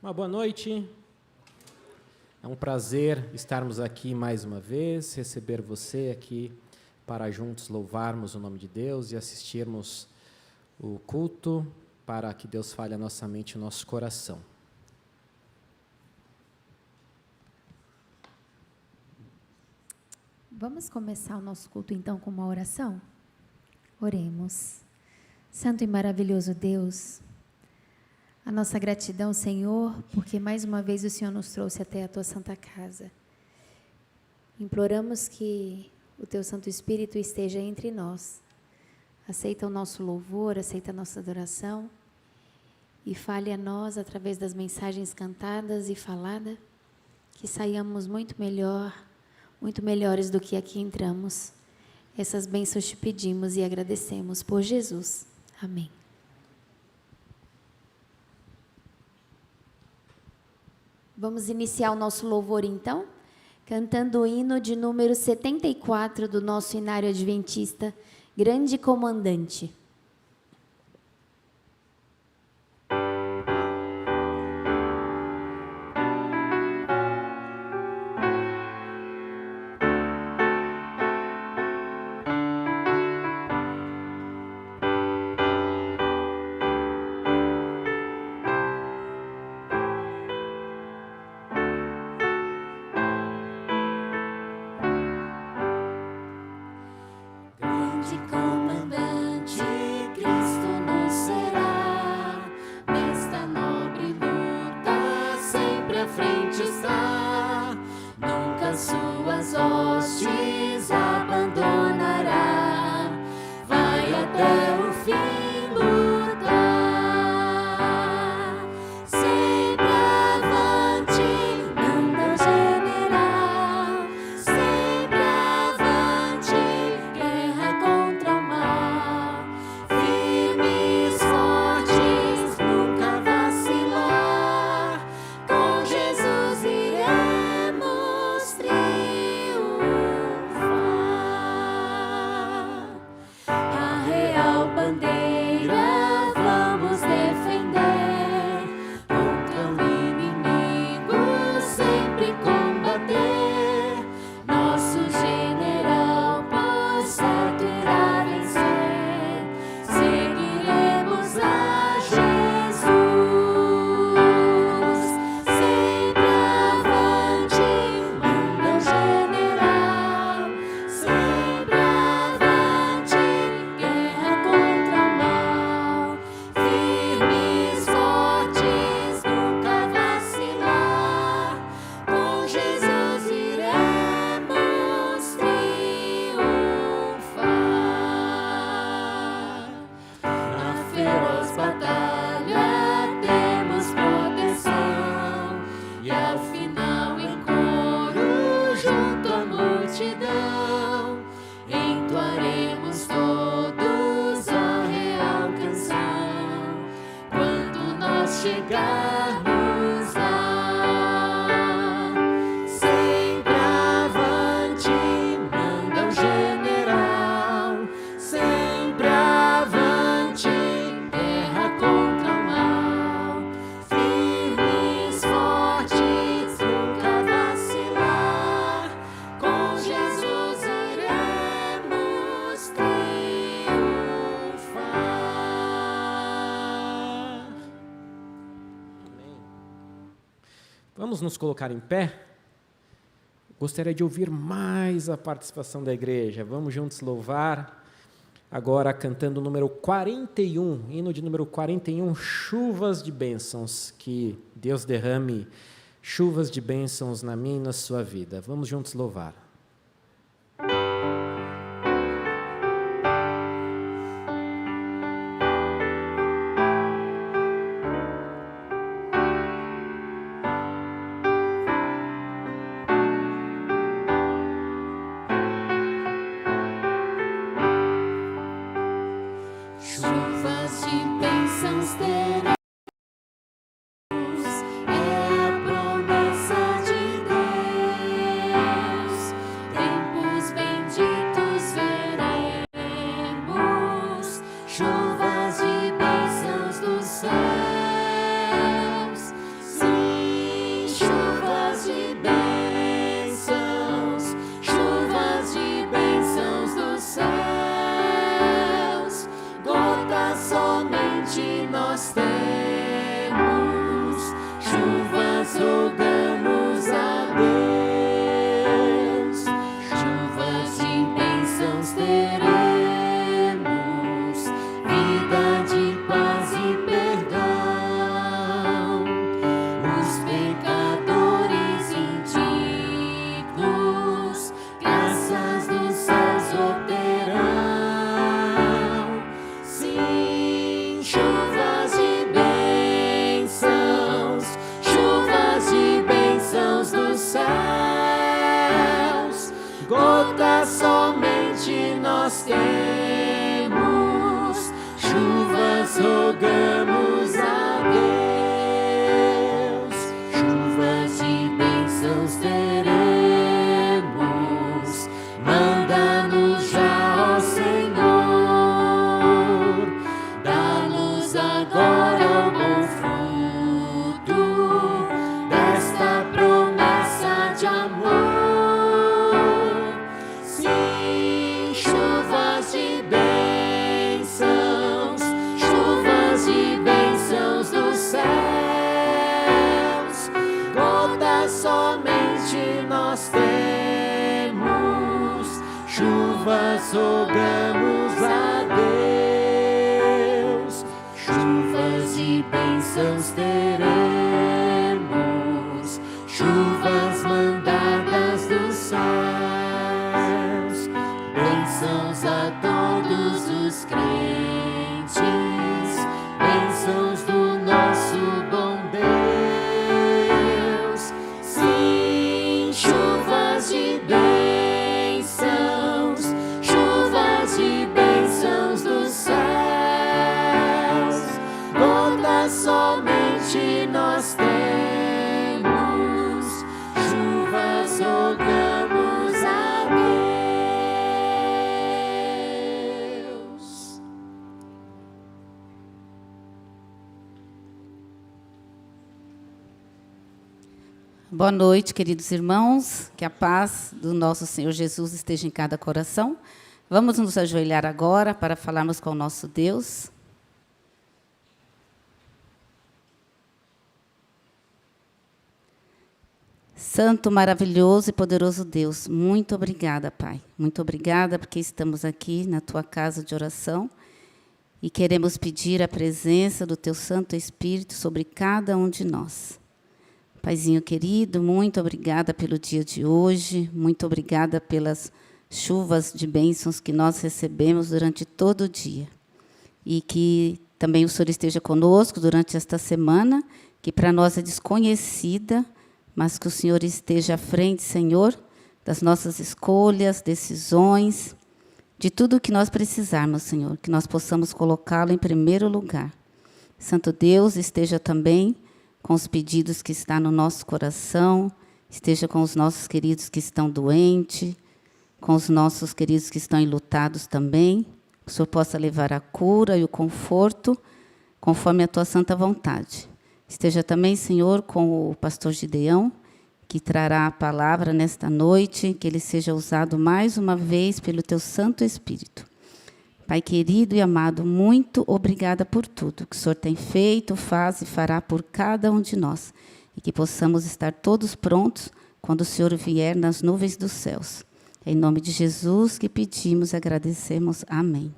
Uma boa noite. É um prazer estarmos aqui mais uma vez, receber você aqui para juntos louvarmos o nome de Deus e assistirmos o culto para que Deus fale a nossa mente e o nosso coração. Vamos começar o nosso culto então com uma oração? Oremos. Santo e maravilhoso Deus, a nossa gratidão, Senhor, porque mais uma vez o Senhor nos trouxe até a Tua Santa Casa. Imploramos que o Teu Santo Espírito esteja entre nós. Aceita o nosso louvor, aceita a nossa adoração e fale a nós através das mensagens cantadas e faladas, que saiamos muito melhores do que aqui entramos. Essas bênçãos te pedimos e agradecemos por Jesus. Amém. Vamos iniciar o nosso louvor então, cantando o hino de número 74 do nosso Inário Adventista, Grande Comandante. Vamos nos colocar em pé? Gostaria de ouvir mais a participação da igreja. Vamos juntos louvar, agora cantando o número 41, hino de número 41, Chuvas de Bênçãos. Que Deus derrame chuvas de bênçãos na minha e na sua vida. Vamos juntos louvar. É a promessa de Deus. nós temos, chuvas rogamos a Deus, chuvas de bênçãos teremos, chuvas mandadas dos céus, bênçãos a todos os crentes, bênçãos do nosso bom Deus. Sim, chuvas de bênçãos, chuvas de bênçãos dos céus, gotas somente nós temos, chuvas rogamos a Deus. Boa noite, queridos irmãos. Que a paz do nosso Senhor Jesus esteja em cada coração. Vamos nos ajoelhar agora para falarmos com o nosso Deus. Santo, maravilhoso e poderoso Deus, muito obrigada, Pai. Muito obrigada porque estamos aqui na Tua casa de oração e queremos pedir a presença do Teu Santo Espírito sobre cada um de nós. Paizinho querido, muito obrigada pelo dia de hoje, muito obrigada pelas chuvas de bênçãos que nós recebemos durante todo o dia. E que também o Senhor esteja conosco durante esta semana, que para nós é desconhecida, mas que o Senhor esteja à frente, Senhor, das nossas escolhas, decisões, de tudo o que nós precisarmos, Senhor, que nós possamos colocá-lo em primeiro lugar. Santo Deus, esteja também com os pedidos que estão no nosso coração, esteja com os nossos queridos que estão doentes, com os nossos queridos que estão enlutados também, que o Senhor possa levar a cura e o conforto, conforme a Tua santa vontade. Esteja também, Senhor, com o pastor Gideão, que trará a palavra nesta noite, que ele seja usado mais uma vez pelo Teu Santo Espírito. Pai querido e amado, muito obrigada por tudo que o Senhor tem feito, faz e fará por cada um de nós. E que possamos estar todos prontos quando o Senhor vier nas nuvens dos céus. Em nome de Jesus que pedimos e agradecemos. Amém.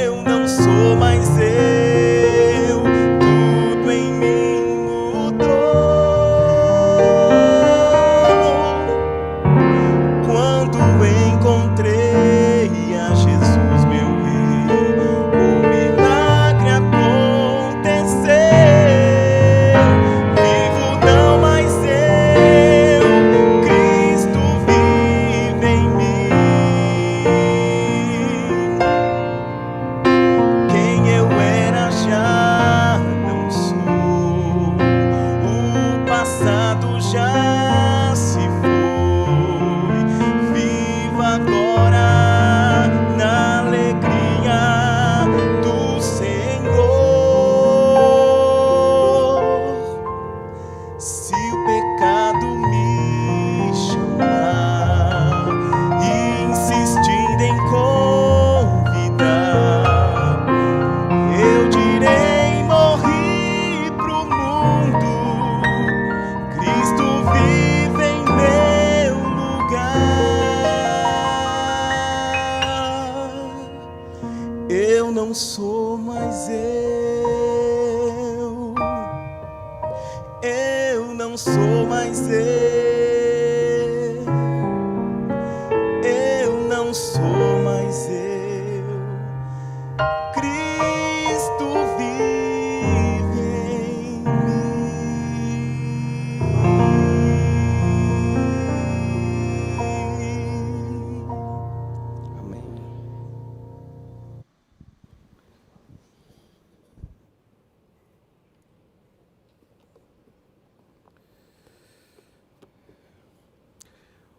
eu não sou mais eu, tudo em mim mudou. Quando encontrei a Jesus, meu Rei, o milagre aconteceu. Vivo não mais eu, Cristo vive em mim. Quem eu era já não sou, o passado já se foi. Vivo agora na alegria do Senhor. Se o pecado me chamar, insistindo em convidar, eu direi: morri pro mundo, Cristo vive em meu lugar. Eu não sou mais eu não sou mais eu não sou mais eu, Cristo vive em mim. Amém.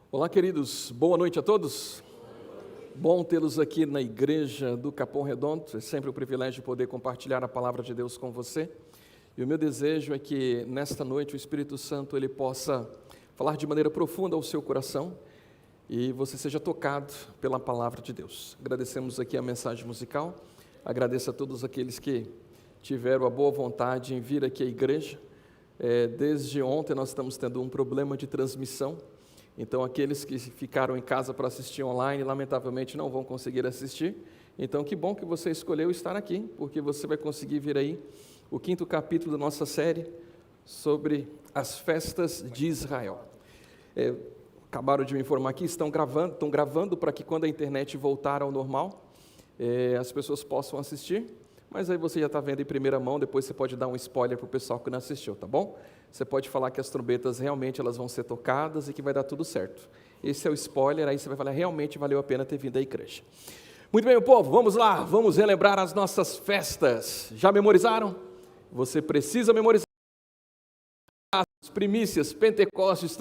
Olá, queridos, boa noite a todos. Bom tê-los aqui na igreja do Capão Redondo. É sempre um privilégio poder compartilhar a palavra de Deus com você. E o meu desejo é que nesta noite o Espírito Santo ele possa falar de maneira profunda ao seu coração e você seja tocado pela palavra de Deus. Agradecemos aqui a mensagem musical. Agradeço a todos aqueles que tiveram a boa vontade em vir aqui à igreja. Desde ontem nós estamos tendo um problema de transmissão. Então, aqueles que ficaram em casa para assistir online, lamentavelmente não vão conseguir assistir. Então, que bom que você escolheu estar aqui, porque você vai conseguir ver aí o 5º capítulo da nossa série sobre as festas de Israel. Acabaram de me informar aqui, estão gravando para que quando a internet voltar ao normal, as pessoas possam assistir. Mas aí você já está vendo em primeira mão, depois você pode dar um spoiler para o pessoal que não assistiu, tá bom? Você pode falar que as trombetas realmente elas vão ser tocadas e que vai dar tudo certo. Esse é o spoiler, aí você vai falar, realmente valeu a pena ter vindo à igreja. Muito bem, meu povo, vamos lá, vamos relembrar as nossas festas. Já memorizaram? Você precisa memorizar as primícias, Pentecostes,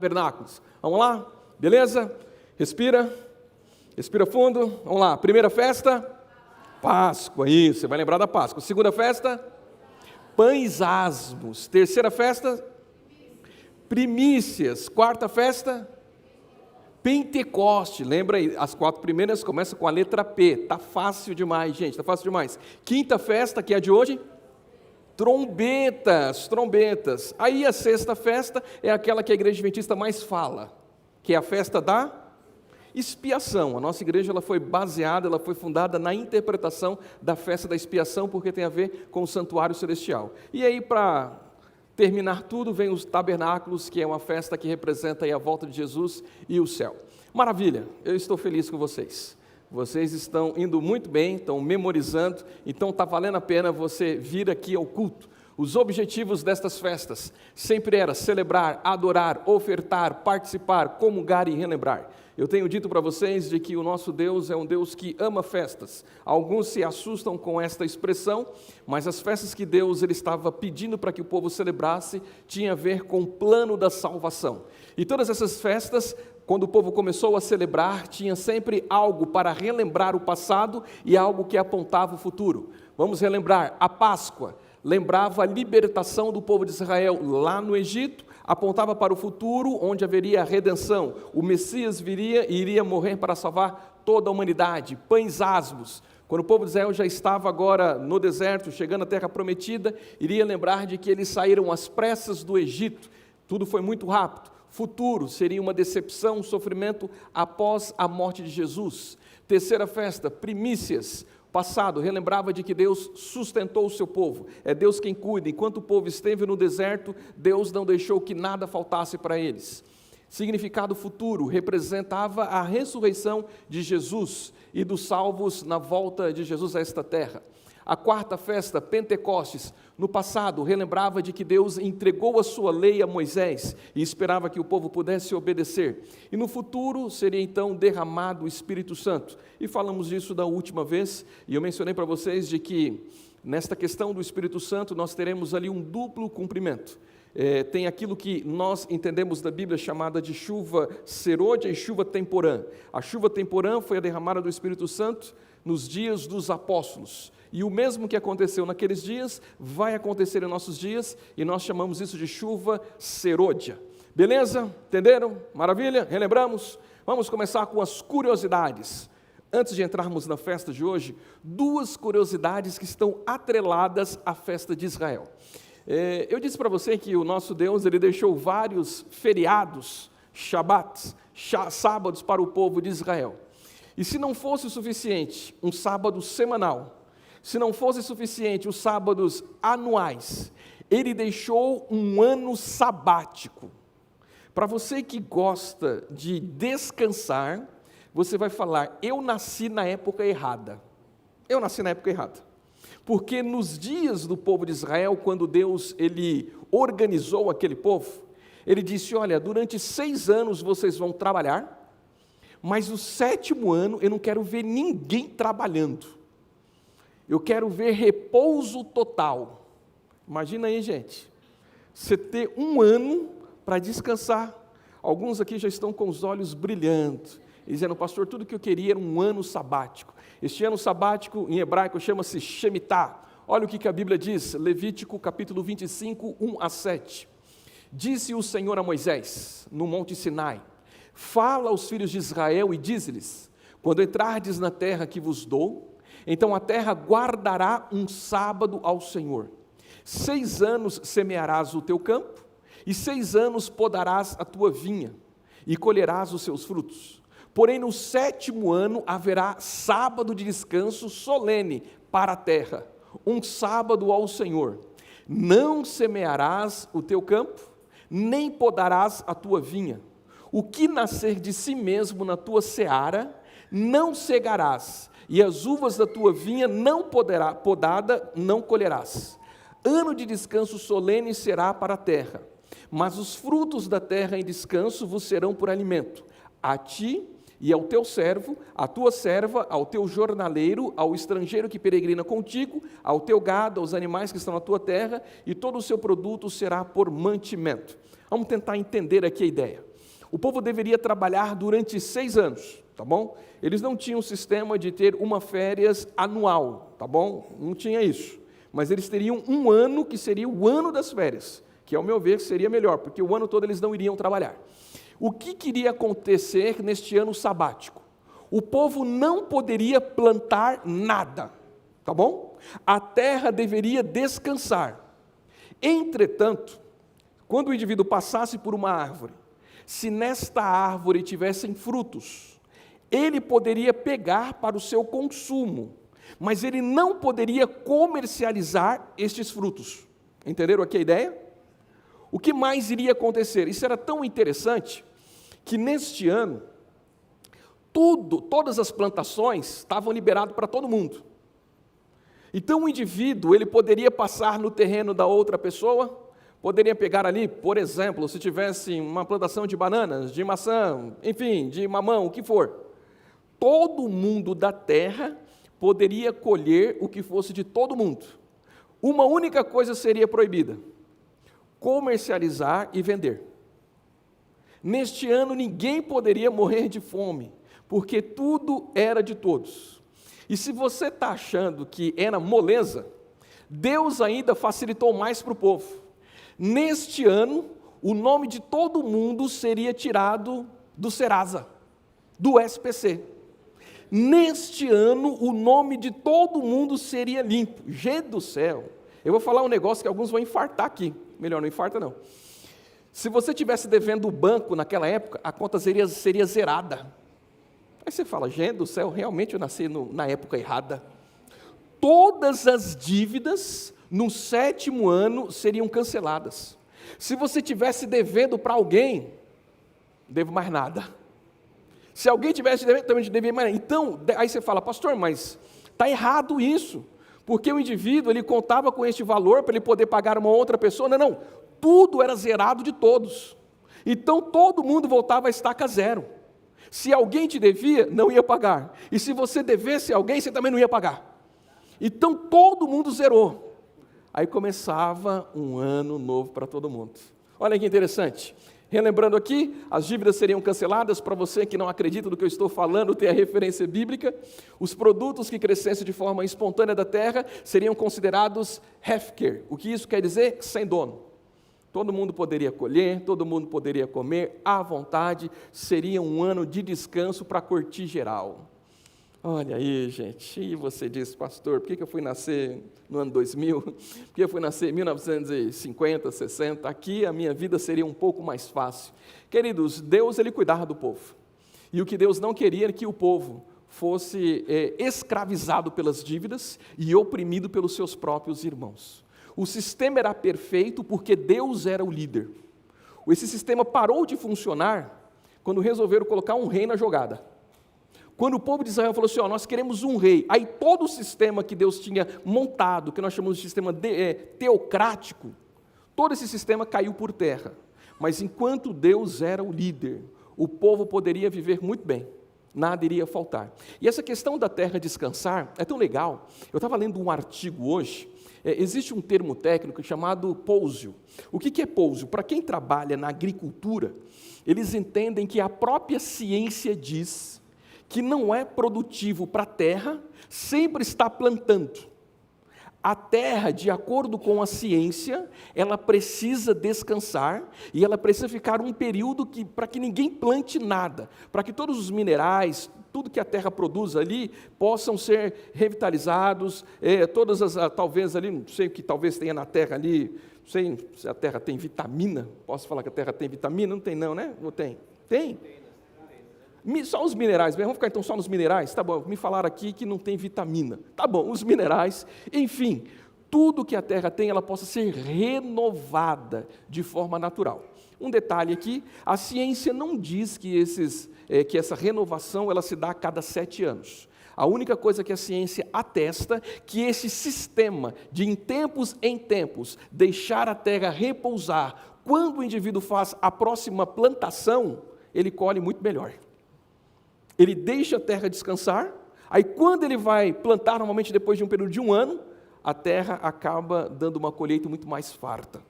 tabernáculos. Vamos lá? Beleza? Respira fundo, vamos lá. Primeira festa? Páscoa, isso, você vai lembrar da Páscoa. Segunda festa? Pães asmos. Terceira festa? Primícias. Quarta festa? Pentecoste. Lembra aí, as 4 primeiras começam com a letra P. Tá fácil demais, gente, tá fácil demais. Quinta festa, que é a de hoje? Trombetas. Aí a sexta festa é aquela que a igreja adventista mais fala, que é a festa da expiação. A nossa igreja ela foi fundada na interpretação da festa da expiação, porque tem a ver com o santuário celestial. E aí, para terminar tudo, vem os tabernáculos, que é uma festa que representa aí a volta de Jesus e o céu. Maravilha, eu estou feliz com vocês. Vocês estão indo muito bem, estão memorizando, então está valendo a pena você vir aqui ao culto. Os objetivos destas festas sempre era celebrar, adorar, ofertar, participar, comungar e relembrar. Eu tenho dito para vocês de que o nosso Deus é um Deus que ama festas. Alguns se assustam com esta expressão, mas as festas que Deus ele estava pedindo para que o povo celebrasse tinha a ver com o plano da salvação. E todas essas festas, quando o povo começou a celebrar, tinha sempre algo para relembrar o passado e algo que apontava o futuro. Vamos relembrar, a Páscoa lembrava a libertação do povo de Israel lá no Egito, apontava para o futuro, onde haveria a redenção. O Messias viria e iria morrer para salvar toda a humanidade. Pães asmos. Quando o povo de Israel já estava agora no deserto, chegando à terra prometida, iria lembrar de que eles saíram às pressas do Egito. Tudo foi muito rápido. futuro, seria uma decepção, um sofrimento após a morte de Jesus. Terceira festa, primícias, passado, relembrava de que Deus sustentou o seu povo, é Deus quem cuida. Enquanto o povo esteve no deserto, Deus não deixou que nada faltasse para eles. Significado futuro, representava a ressurreição de Jesus e dos salvos na volta de Jesus a esta terra. A quarta festa, Pentecostes, no passado, relembrava de que Deus entregou a sua lei a Moisés e esperava que o povo pudesse obedecer. E no futuro seria então derramado o Espírito Santo. E falamos disso da última vez, e eu mencionei para vocês de que nesta questão do Espírito Santo nós teremos ali um duplo cumprimento. Tem aquilo que nós entendemos da Bíblia chamada de chuva serôdia e chuva temporã. A chuva temporã foi a derramada do Espírito Santo nos dias dos apóstolos. E o mesmo que aconteceu naqueles dias, vai acontecer em nossos dias, e nós chamamos isso de chuva serôdia. Beleza? Entenderam? Maravilha? Relembramos? Vamos começar com as curiosidades. Antes de entrarmos na festa de hoje, duas curiosidades que estão atreladas à festa de Israel. Eu disse para você que o nosso Deus, Ele deixou vários feriados, Shabbats, sábados para o povo de Israel. E se não fosse o suficiente um sábado semanal, se não fosse suficiente os sábados anuais, Ele deixou um ano sabático. Para você que gosta de descansar, você vai falar, eu nasci na época errada. Eu nasci na época errada. Porque nos dias do povo de Israel, quando Deus ele organizou aquele povo, Ele disse, olha, durante 6 anos vocês vão trabalhar, mas no 7º ano eu não quero ver ninguém trabalhando. Eu quero ver repouso total. Imagina aí, gente, você ter 1 ano para descansar. Alguns aqui já estão com os olhos brilhando, dizendo, pastor, tudo que eu queria era um ano sabático. Este ano sabático, em hebraico, chama-se Shemitah. Olha o que a Bíblia diz, Levítico capítulo 25, 1-7. Disse o Senhor a Moisés, no monte Sinai, fala aos filhos de Israel e diz-lhes, quando entrardes na terra que vos dou, então a terra guardará um sábado ao Senhor. 6 anos semearás o teu campo, e 6 anos podarás a tua vinha, e colherás os seus frutos. Porém, no 7º ano haverá sábado de descanso solene para a terra, um sábado ao Senhor. Não semearás o teu campo, nem podarás a tua vinha. O que nascer de si mesmo na tua seara, não cegarás, e as uvas da tua vinha não podada não colherás. Ano de descanso solene será para a terra, mas os frutos da terra em descanso vos serão por alimento, a ti e ao teu servo, à tua serva, ao teu jornaleiro, ao estrangeiro que peregrina contigo, ao teu gado, aos animais que estão na tua terra, e todo o seu produto será por mantimento. Vamos tentar entender aqui a ideia. O povo deveria trabalhar durante 6 anos, tá bom? Eles não tinham um sistema de ter uma férias anual, tá bom? Não tinha isso. Mas eles teriam 1 ano que seria o ano das férias, que ao meu ver seria melhor, porque o ano todo eles não iriam trabalhar. O que queria acontecer neste ano sabático? O povo não poderia plantar nada, tá bom? A terra deveria descansar. Entretanto, quando o indivíduo passasse por uma árvore, se nesta árvore tivessem frutos, ele poderia pegar para o seu consumo, mas ele não poderia comercializar estes frutos. Entenderam aqui a ideia? O que mais iria acontecer? Isso era tão interessante que neste ano, todas as plantações estavam liberadas para todo mundo. Então o indivíduo, ele poderia passar no terreno da outra pessoa, poderia pegar ali, por exemplo, se tivesse uma plantação de bananas, de maçã, enfim, de mamão, o que for. Todo mundo da terra poderia colher o que fosse de todo mundo. Uma única coisa seria proibida: comercializar e vender. Neste ano ninguém poderia morrer de fome, porque tudo era de todos. E se você está achando que era moleza, Deus ainda facilitou mais para o povo. Neste ano, o nome de todo mundo seria tirado do Serasa, do SPC. Neste ano, o nome de todo mundo seria limpo. Gente do céu, eu vou falar um negócio que alguns vão infartar aqui. Melhor, não infarta não. Se você tivesse devendo o banco naquela época, a conta seria zerada. Aí você fala, gente do céu, realmente eu nasci na época errada. Todas as dívidas no 7º ano seriam canceladas. Se você tivesse devendo para alguém, não devo mais nada. Se alguém tivesse devendo, também não devia mais nada. Então, aí você fala, pastor, mas está errado isso, porque o indivíduo ele contava com este valor para ele poder pagar uma outra pessoa. Não, tudo era zerado de todos. Então todo mundo voltava a estaca zero. Se alguém te devia, não ia pagar. E se você devesse a alguém, você também não ia pagar. Então todo mundo zerou. Aí começava um ano novo para todo mundo. Olha que interessante. Relembrando aqui, as dívidas seriam canceladas. Para você que não acredita no que eu estou falando, tem a referência bíblica. Os produtos que crescessem de forma espontânea da terra seriam considerados hefker. O que isso quer dizer? Sem dono. Todo mundo poderia colher, todo mundo poderia comer à vontade. Seria um ano de descanso para curtir geral. Olha aí, gente, e você diz, pastor, por que eu fui nascer no ano 2000? Por que eu fui nascer em 1950, 60? Aqui a minha vida seria um pouco mais fácil. Queridos, Deus, ele cuidava do povo. E o que Deus não queria era que o povo fosse escravizado pelas dívidas e oprimido pelos seus próprios irmãos. O sistema era perfeito porque Deus era o líder. Esse sistema parou de funcionar quando resolveram colocar um rei na jogada. Quando o povo de Israel falou assim, nós queremos um rei, aí todo o sistema que Deus tinha montado, que nós chamamos de sistema teocrático, todo esse sistema caiu por terra. Mas enquanto Deus era o líder, o povo poderia viver muito bem, nada iria faltar. E essa questão da terra descansar é tão legal. Eu estava lendo um artigo hoje, existe um termo técnico chamado pousio. O que é pousio? Para quem trabalha na agricultura, eles entendem que a própria ciência diz que não é produtivo para a terra sempre estar plantando. A terra, de acordo com a ciência, ela precisa descansar e ela precisa ficar um período para que ninguém plante nada, para que todos os minerais, tudo que a terra produz ali, possam ser revitalizados, talvez ali, não sei o que talvez tenha na terra ali, não sei se a terra tem vitamina, posso falar que a terra tem vitamina? Não tem não, né? Não tem? Tem? Só os minerais, vamos ficar então só nos minerais? Tá bom, me falaram aqui que não tem vitamina. Tá bom, os minerais, enfim, tudo que a terra tem, ela possa ser renovada de forma natural. Um detalhe aqui, a ciência não diz que essa renovação ela se dá a cada 7 anos. A única coisa que a ciência atesta que esse sistema de em tempos deixar a terra repousar, quando o indivíduo faz a próxima plantação, ele colhe muito melhor. Ele deixa a terra descansar, aí quando ele vai plantar, normalmente depois de um período de 1 ano, a terra acaba dando uma colheita muito mais farta.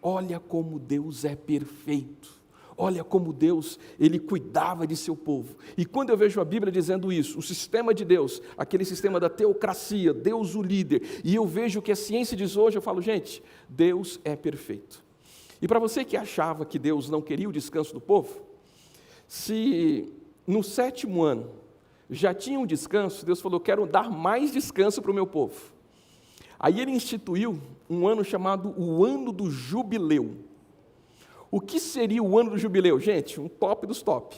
Olha como Deus é perfeito, olha como Deus, ele cuidava de seu povo. E quando eu vejo a Bíblia dizendo isso, o sistema de Deus, aquele sistema da teocracia, Deus o líder, e eu vejo o que a ciência diz hoje, eu falo, gente, Deus é perfeito. E para você que achava que Deus não queria o descanso do povo, se no 7º ano já tinha um descanso, Deus falou, quero dar mais descanso para o meu povo. Aí ele instituiu um ano chamado o ano do jubileu. O que seria o ano do jubileu? Gente, um top dos top.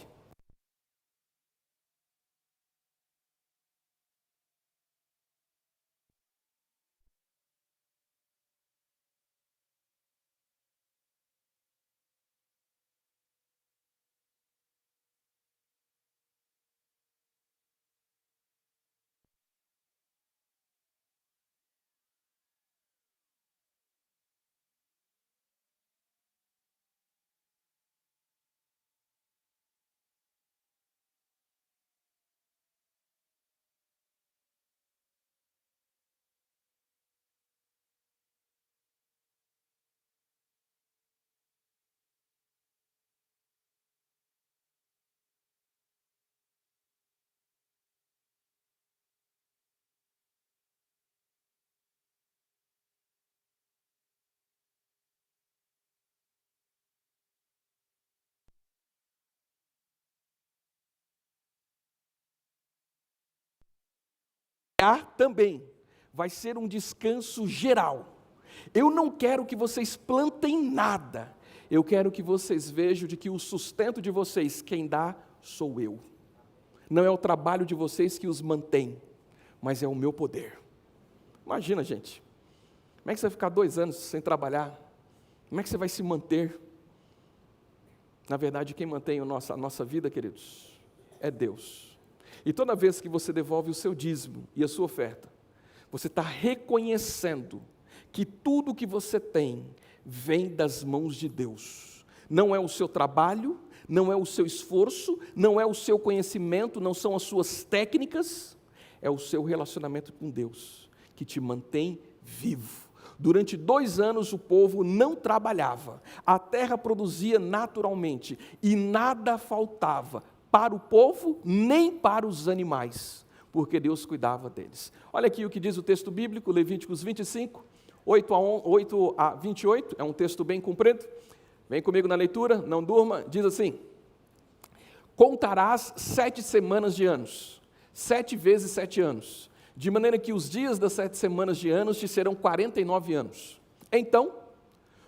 Também vai ser um descanso geral. Eu não quero que vocês plantem nada. eu quero que vocês vejam de que o sustento de vocês, quem dá, sou eu. Não é o trabalho de vocês que os mantém, mas é o meu poder. Imagina, gente, como é que você vai ficar 2 anos sem trabalhar? Como é que você vai se manter? Na verdade, quem mantém a nossa vida, queridos, é Deus. E toda vez que você devolve o seu dízimo e a sua oferta, você está reconhecendo que tudo que você tem vem das mãos de Deus. Não é o seu trabalho, não é o seu esforço, não é o seu conhecimento, não são as suas técnicas, é o seu relacionamento com Deus que te mantém vivo. Durante 2 anos o povo não trabalhava, a terra produzia naturalmente e nada faltava para o povo nem para os animais, porque Deus cuidava deles. Olha aqui o que diz o texto bíblico, Levíticos 25, 8 a 28, é um texto bem comprido. Vem comigo na leitura, não durma, diz assim: contarás 7 semanas de anos, 7 vezes 7 anos, de maneira que os dias das 7 semanas de anos te serão 49 anos. Então,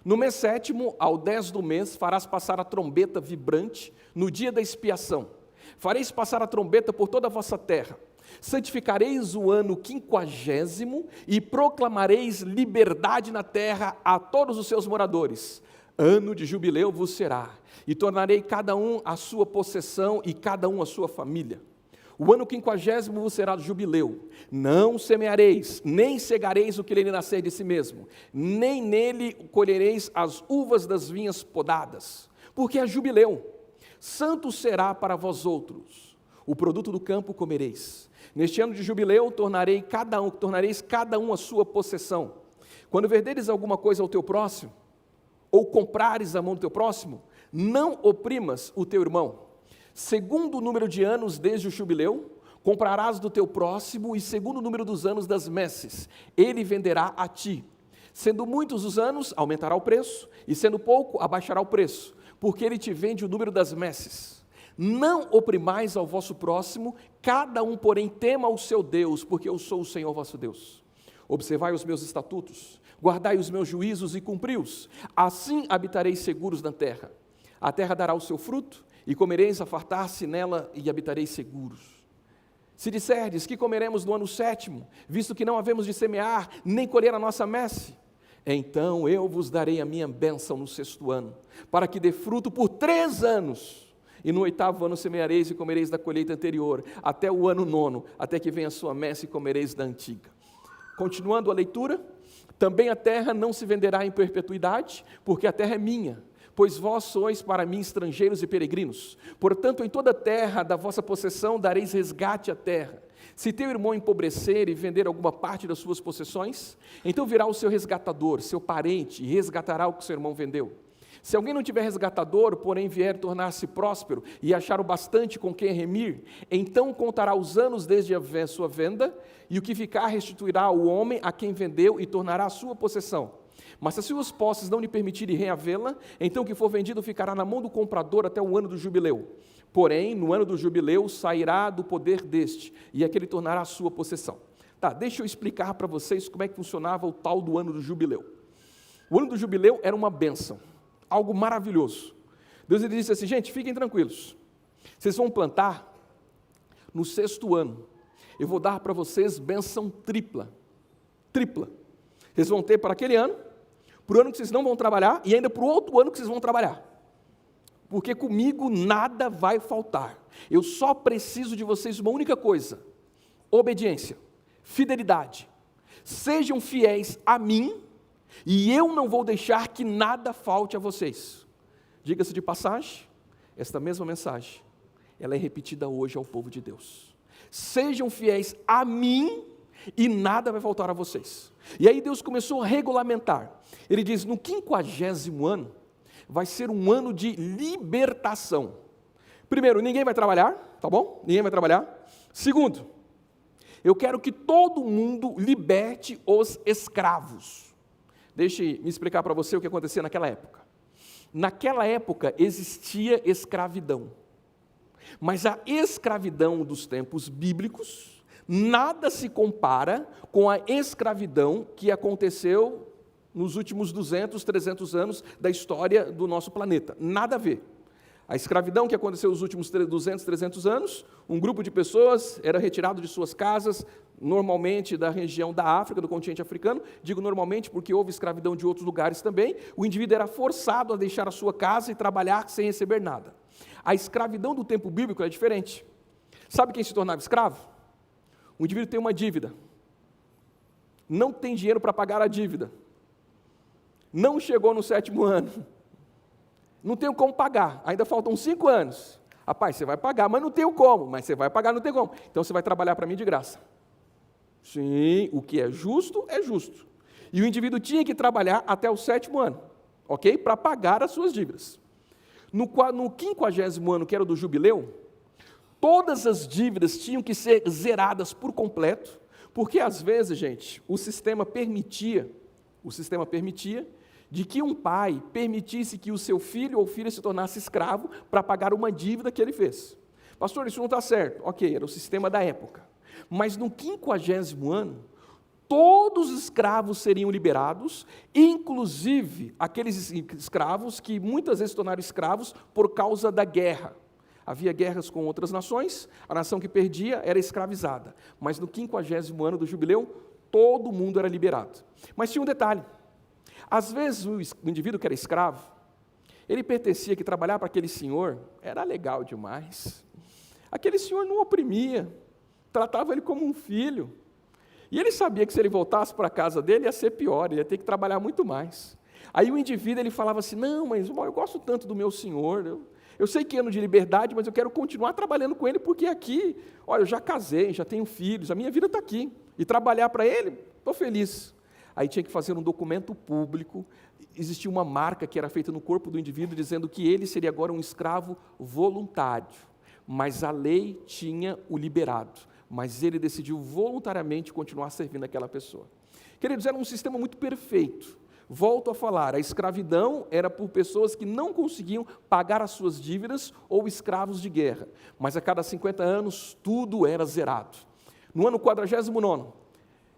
no mês 7º, ao 10 do mês, farás passar a trombeta vibrante no dia da expiação. Fareis passar a trombeta por toda a vossa terra. Santificareis o ano 50º e proclamareis liberdade na terra a todos os seus moradores. Ano de jubileu vos será, e tornarei cada um a sua possessão e cada um a sua família. O ano 50º vos será de jubileu. Não semeareis, nem cegareis o que lhe nascer de si mesmo, nem nele colhereis as uvas das vinhas podadas, porque é jubileu. Santo será para vós outros. O produto do campo comereis. Neste ano de jubileu tornareis cada um a sua possessão. Quando venderes alguma coisa ao teu próximo, ou comprares a mão do teu próximo, não oprimas o teu irmão. Segundo o número de anos desde o jubileu, comprarás do teu próximo, e segundo o número dos anos das messes, ele venderá a ti. Sendo muitos os anos, aumentará o preço, e sendo pouco, abaixará o preço, porque ele te vende o número das messes. Não oprimais ao vosso próximo, cada um, porém, tema o seu Deus, porque eu sou o Senhor vosso Deus. Observai os meus estatutos, guardai os meus juízos e cumpri-os, assim habitareis seguros na terra. A terra dará o seu fruto, e comereis a fartar-se nela, e habitareis seguros. Se disserdes que comeremos no ano 7º, visto que não havemos de semear, nem colher a nossa messe, então eu vos darei a minha bênção no 6º ano, para que dê fruto por 3 anos, e no 8º ano semeareis e comereis da colheita anterior, até o ano 9º, até que venha a sua messe e comereis da antiga. Continuando a leitura, também a terra não se venderá em perpetuidade, porque a terra é minha, pois vós sois para mim estrangeiros e peregrinos. Portanto, em toda a terra da vossa possessão dareis resgate à terra. Se teu irmão empobrecer e vender alguma parte das suas possessões, então virá o seu resgatador, seu parente, e resgatará o que seu irmão vendeu. Se alguém não tiver resgatador, porém vier tornar-se próspero e achar o bastante com quem remir, então contará os anos desde a sua venda, e o que ficar restituirá ao homem a quem vendeu e tornará a sua possessão. Mas se as suas posses não lhe permitirem reavê-la, então o que for vendido ficará na mão do comprador até o ano do jubileu. Porém, no ano do jubileu sairá do poder deste, e aquele tornará a sua possessão. Tá, deixa eu explicar para vocês como é que funcionava o tal do ano do jubileu. O ano do jubileu era uma bênção, algo maravilhoso. Deus ele disse assim: gente, fiquem tranquilos, vocês vão plantar no 6º ano, eu vou dar para vocês bênção tripla, vocês vão ter para aquele ano, para o ano que vocês não vão trabalhar, e ainda para o outro ano que vocês vão trabalhar, porque comigo nada vai faltar. Eu só preciso de vocês uma única coisa: obediência, fidelidade. Sejam fiéis a mim, e eu não vou deixar que nada falte a vocês. Diga-se de passagem, esta mesma mensagem, ela é repetida hoje ao povo de Deus. Sejam fiéis a mim, e nada vai faltar a vocês. E aí Deus começou a regulamentar. Ele diz: no 50º ano, vai ser um ano de libertação. Primeiro, ninguém vai trabalhar, tá bom? Ninguém vai trabalhar. Segundo, eu quero que todo mundo liberte os escravos. Deixe-me explicar para você o que acontecia naquela época. Naquela época existia escravidão. Mas a escravidão dos tempos bíblicos nada se compara com a escravidão que aconteceu nos últimos 200, 300 anos da história do nosso planeta. Nada a ver. A escravidão que aconteceu nos últimos 200, 300 anos, um grupo de pessoas era retirado de suas casas, normalmente da região da África, do continente africano. Digo normalmente porque houve escravidão de outros lugares também. O indivíduo era forçado a deixar a sua casa e trabalhar sem receber nada. A escravidão do tempo bíblico é diferente. Sabe quem se tornava escravo? O indivíduo tem uma dívida. Não tem dinheiro para pagar a dívida. Não chegou no 7º ano. Não tenho como pagar, ainda faltam 5 anos. Rapaz, você vai pagar, mas não tenho como. Mas você vai pagar, não tem como. Então você vai trabalhar para mim de graça. Sim, o que é justo, é justo. E o indivíduo tinha que trabalhar até o 7º ano, ok? Para pagar as suas dívidas. No 50º ano, que era do jubileu, todas as dívidas tinham que ser zeradas por completo, porque às vezes, gente, o sistema permitia de que um pai permitisse que o seu filho ou filha se tornasse escravo para pagar uma dívida que ele fez. Pastor, isso não está certo. Ok, era o sistema da época. Mas no 50º ano, todos os escravos seriam liberados, inclusive aqueles escravos que muitas vezes se tornaram escravos por causa da guerra. Havia guerras com outras nações, a nação que perdia era escravizada. Mas no 50º ano do jubileu, todo mundo era liberado. Mas tinha um detalhe. Às vezes o indivíduo que era escravo, ele pertencia que trabalhar para aquele senhor era legal demais. Aquele senhor não oprimia, tratava ele como um filho. E ele sabia que se ele voltasse para a casa dele ia ser pior, ele ia ter que trabalhar muito mais. Aí o indivíduo ele falava assim, não, mas eu gosto tanto do meu senhor, eu sei que é ano de liberdade, mas eu quero continuar trabalhando com ele, porque aqui, olha, eu já casei, já tenho filhos, a minha vida está aqui. E trabalhar para ele, estou feliz. Aí tinha que fazer um documento público, existia uma marca que era feita no corpo do indivíduo, dizendo que ele seria agora um escravo voluntário, mas a lei tinha o liberado, mas ele decidiu voluntariamente continuar servindo aquela pessoa. Queridos, era um sistema muito perfeito. Volto a falar, a escravidão era por pessoas que não conseguiam pagar as suas dívidas ou escravos de guerra, mas a cada 50 anos tudo era zerado. No ano 49º,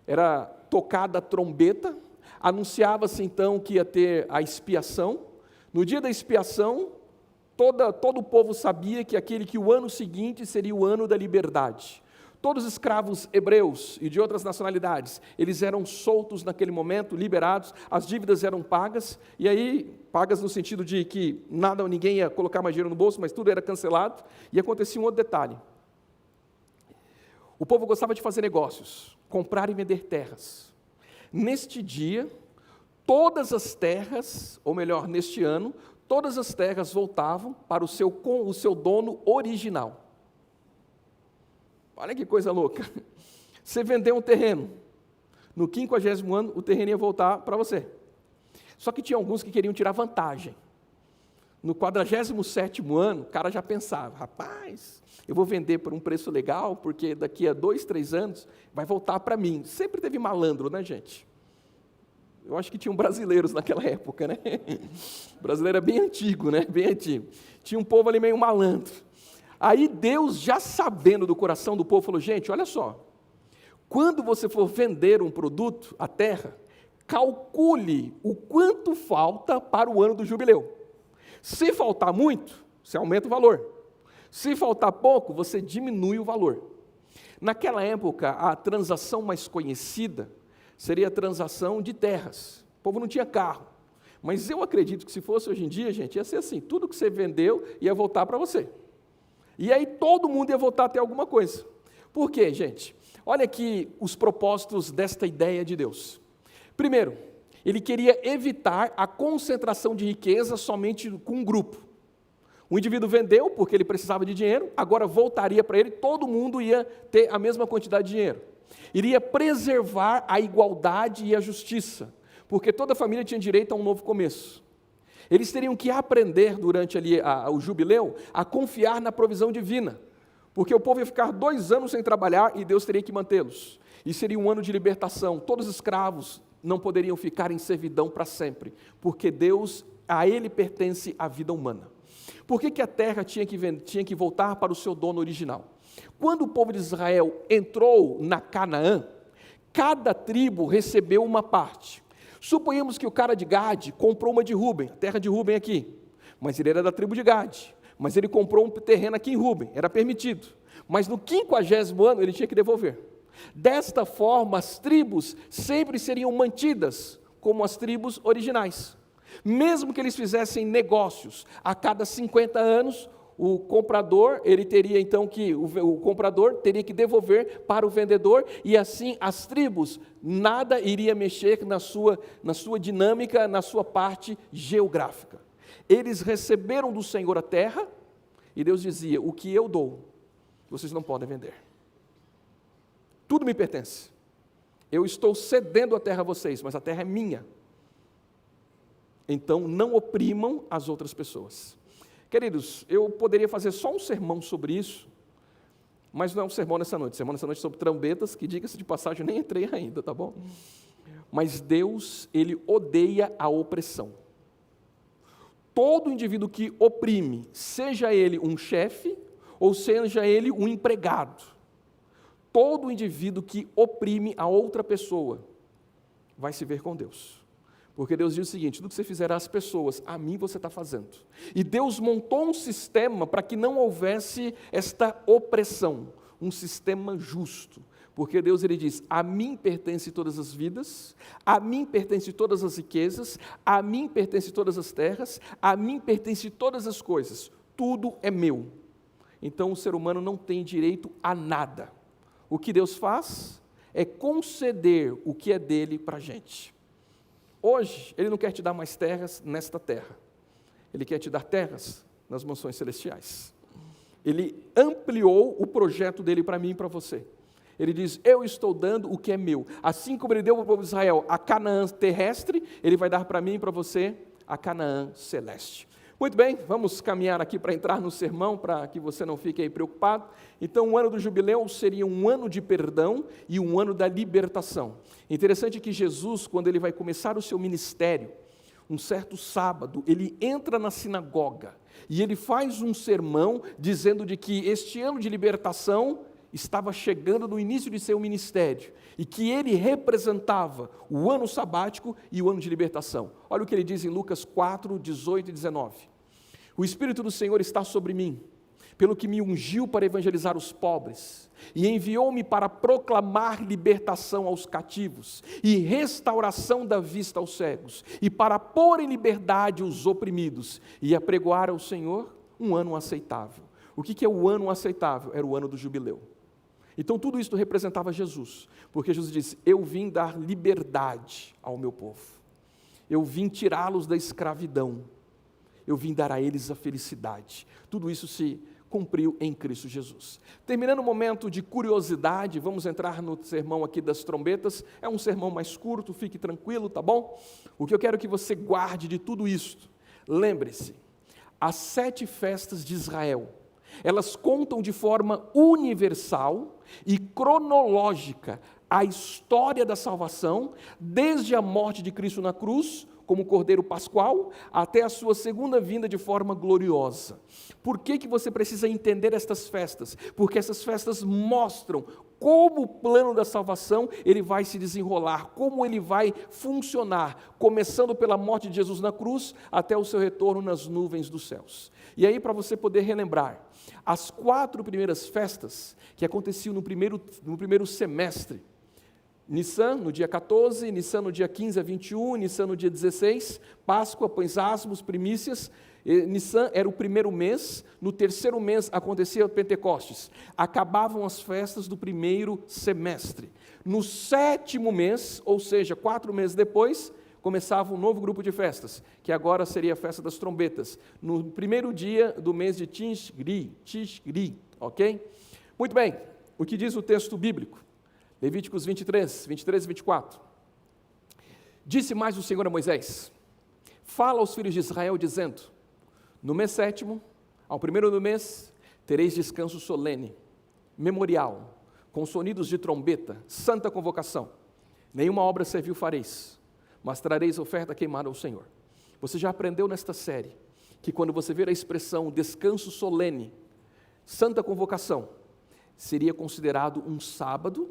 era tocada a trombeta, anunciava-se então que ia ter a expiação. No dia da expiação, todo o povo sabia que o ano seguinte seria o ano da liberdade. Todos os escravos hebreus e de outras nacionalidades, eles eram soltos naquele momento, liberados, as dívidas eram pagas, e aí, pagas no sentido de que ninguém ia colocar mais dinheiro no bolso, mas tudo era cancelado, e acontecia um outro detalhe. O povo gostava de fazer negócios, comprar e vender terras. Neste dia, todas as terras, ou melhor, neste ano, todas as terras voltavam para o seu dono original. Olha que coisa louca. Você vendeu um terreno, no 50º ano, o terreno ia voltar para você. Só que tinha alguns que queriam tirar vantagem. No 47º ano, o cara já pensava, rapaz, eu vou vender por um preço legal, porque daqui a 2, 3 anos vai voltar para mim. Sempre teve malandro, né, gente? Eu acho que tinham brasileiros naquela época, né? O brasileiro é bem antigo, né? Bem antigo. Tinha um povo ali meio malandro. Aí Deus, já sabendo do coração do povo, falou, gente, olha só, quando você for vender um produto, a terra, calcule o quanto falta para o ano do jubileu. Se faltar muito, você aumenta o valor. Se faltar pouco, você diminui o valor. Naquela época, a transação mais conhecida seria a transação de terras. O povo não tinha carro. Mas eu acredito que se fosse hoje em dia, gente, ia ser assim, tudo que você vendeu ia voltar para você. E aí todo mundo ia voltar a ter alguma coisa. Por quê, gente? Olha aqui os propósitos desta ideia de Deus. Primeiro, ele queria evitar a concentração de riqueza somente com um grupo. O indivíduo vendeu porque ele precisava de dinheiro, agora voltaria para ele, todo mundo ia ter a mesma quantidade de dinheiro. Iria preservar a igualdade e a justiça, porque toda família tinha direito a um novo começo. Eles teriam que aprender durante ali o jubileu a confiar na provisão divina, porque o povo ia ficar 2 anos sem trabalhar e Deus teria que mantê-los. E seria um ano de libertação. Todos os escravos não poderiam ficar em servidão para sempre, porque Deus, a Ele pertence a vida humana. Por que a terra tinha que voltar para o seu dono original? Quando o povo de Israel entrou na Canaã, cada tribo recebeu uma parte. Suponhamos que o cara de Gade comprou uma de Ruben, a terra de Ruben aqui, mas ele era da tribo de Gade, mas ele comprou um terreno aqui em Ruben, era permitido, mas no 50º ano ele tinha que devolver. Desta forma, as tribos sempre seriam mantidas como as tribos originais. Mesmo que eles fizessem negócios a cada 50 anos, o comprador, ele teria então que, o comprador teria que devolver para o vendedor, e assim as tribos, nada iria mexer na sua dinâmica, na sua parte geográfica. Eles receberam do Senhor a terra, e Deus dizia: o que eu dou, vocês não podem vender. Tudo me pertence. Eu estou cedendo a terra a vocês, mas a terra é minha. Então não oprimam as outras pessoas. Queridos, eu poderia fazer só um sermão sobre isso, mas não é um sermão nessa noite. Sermão nessa noite sobre trombetas, que, diga-se de passagem, eu nem entrei ainda, tá bom? Mas Deus, Ele odeia a opressão. Todo indivíduo que oprime, seja ele um chefe, ou seja ele um empregado, todo indivíduo que oprime a outra pessoa, vai se ver com Deus. Porque Deus diz o seguinte: tudo que você fizer às pessoas, a mim você está fazendo. E Deus montou um sistema para que não houvesse esta opressão, um sistema justo. Porque Deus, Ele diz: a mim pertence todas as vidas, a mim pertence todas as riquezas, a mim pertence todas as terras, a mim pertence todas as coisas, tudo é meu. Então o ser humano não tem direito a nada. O que Deus faz é conceder o que é dele para a gente. Hoje, Ele não quer te dar mais terras nesta terra. Ele quer te dar terras nas mansões celestiais. Ele ampliou o projeto dele para mim e para você. Ele diz: eu estou dando o que é meu. Assim como Ele deu para o povo de Israel a Canaã terrestre, Ele vai dar para mim e para você a Canaã celeste. Muito bem, vamos caminhar aqui para entrar no sermão, para que você não fique aí preocupado. Então, o ano do jubileu seria um ano de perdão e um ano da libertação. Interessante que Jesus, quando Ele vai começar o seu ministério, um certo sábado, Ele entra na sinagoga e Ele faz um sermão dizendo de que este ano de libertação estava chegando no início de seu ministério, e que ele representava o ano sabático e o ano de libertação. Olha o que ele diz em Lucas 4, 18 e 19. O Espírito do Senhor está sobre mim, pelo que me ungiu para evangelizar os pobres, e enviou-me para proclamar libertação aos cativos, e restauração da vista aos cegos, e para pôr em liberdade os oprimidos, e apregoar ao Senhor um ano aceitável. O que é o ano aceitável? Era o ano do jubileu. Então tudo isso representava Jesus, porque Jesus disse: eu vim dar liberdade ao meu povo, eu vim tirá-los da escravidão, eu vim dar a eles a felicidade. Tudo isso se cumpriu em Cristo Jesus. Terminando o momento de curiosidade, vamos entrar no sermão aqui das trombetas. É um sermão mais curto, fique tranquilo, tá bom? O que eu quero que você guarde de tudo isso, lembre-se, as 7 festas de Israel, elas contam de forma universal e cronológica a história da salvação, desde a morte de Cristo na cruz, como Cordeiro Pascual, até a sua segunda vinda de forma gloriosa. Por que você precisa entender estas festas? Porque essas festas mostram como o plano da salvação ele vai se desenrolar, como ele vai funcionar, começando pela morte de Jesus na cruz, até o seu retorno nas nuvens dos céus. E aí, para você poder relembrar, as 4 primeiras festas que aconteciam no primeiro semestre, Nissan no dia 14, Nissan no dia 15 a 21, Nissan no dia 16, Páscoa, Pães Asmos, Primícias. Nissan era o primeiro mês, no terceiro mês acontecia Pentecostes. Acabavam as festas do primeiro semestre. No 7º mês, ou seja, 4 meses depois, começava um novo grupo de festas, que agora seria a festa das trombetas, no primeiro dia do mês de Tishri, ok? Muito bem, o que diz o texto bíblico? Levíticos 23 e 24. Disse mais o Senhor a Moisés: fala aos filhos de Israel, dizendo: no mês 7º, ao primeiro do mês, tereis descanso solene, memorial, com sonidos de trombeta, santa convocação. Nenhuma obra servil fareis, mas trareis oferta queimada ao Senhor. Você já aprendeu nesta série que quando você ver a expressão descanso solene, santa convocação, seria considerado um sábado,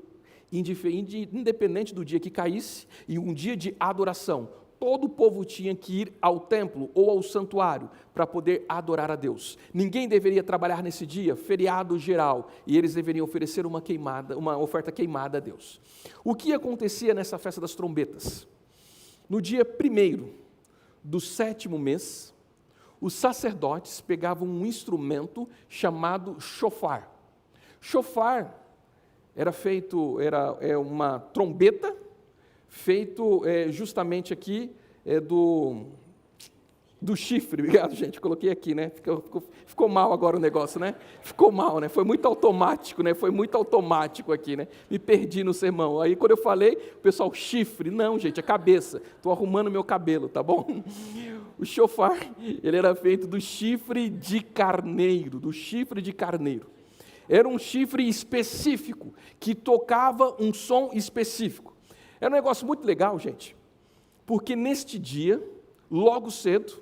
independente do dia que caísse, e um dia de adoração. Todo o povo tinha que ir ao templo ou ao santuário para poder adorar a Deus. Ninguém deveria trabalhar nesse dia, feriado geral, e eles deveriam oferecer uma oferta queimada a Deus. O que acontecia nessa festa das trombetas? No dia 1º do 7º mês, os sacerdotes pegavam um instrumento chamado shofar. Shofar é uma trombeta, feito justamente aqui do chifre. Obrigado, gente, coloquei aqui, né? Ficou mal agora o negócio, né? Ficou mal, né? Foi muito automático, né? Foi muito automático aqui, né? Me perdi no sermão. Aí quando eu falei, o pessoal, chifre. Não, gente, é cabeça. Estou arrumando meu cabelo, tá bom? O shofar, ele era feito do chifre de carneiro, Era um chifre específico, que tocava um som específico. Era um negócio muito legal, gente, porque neste dia, logo cedo,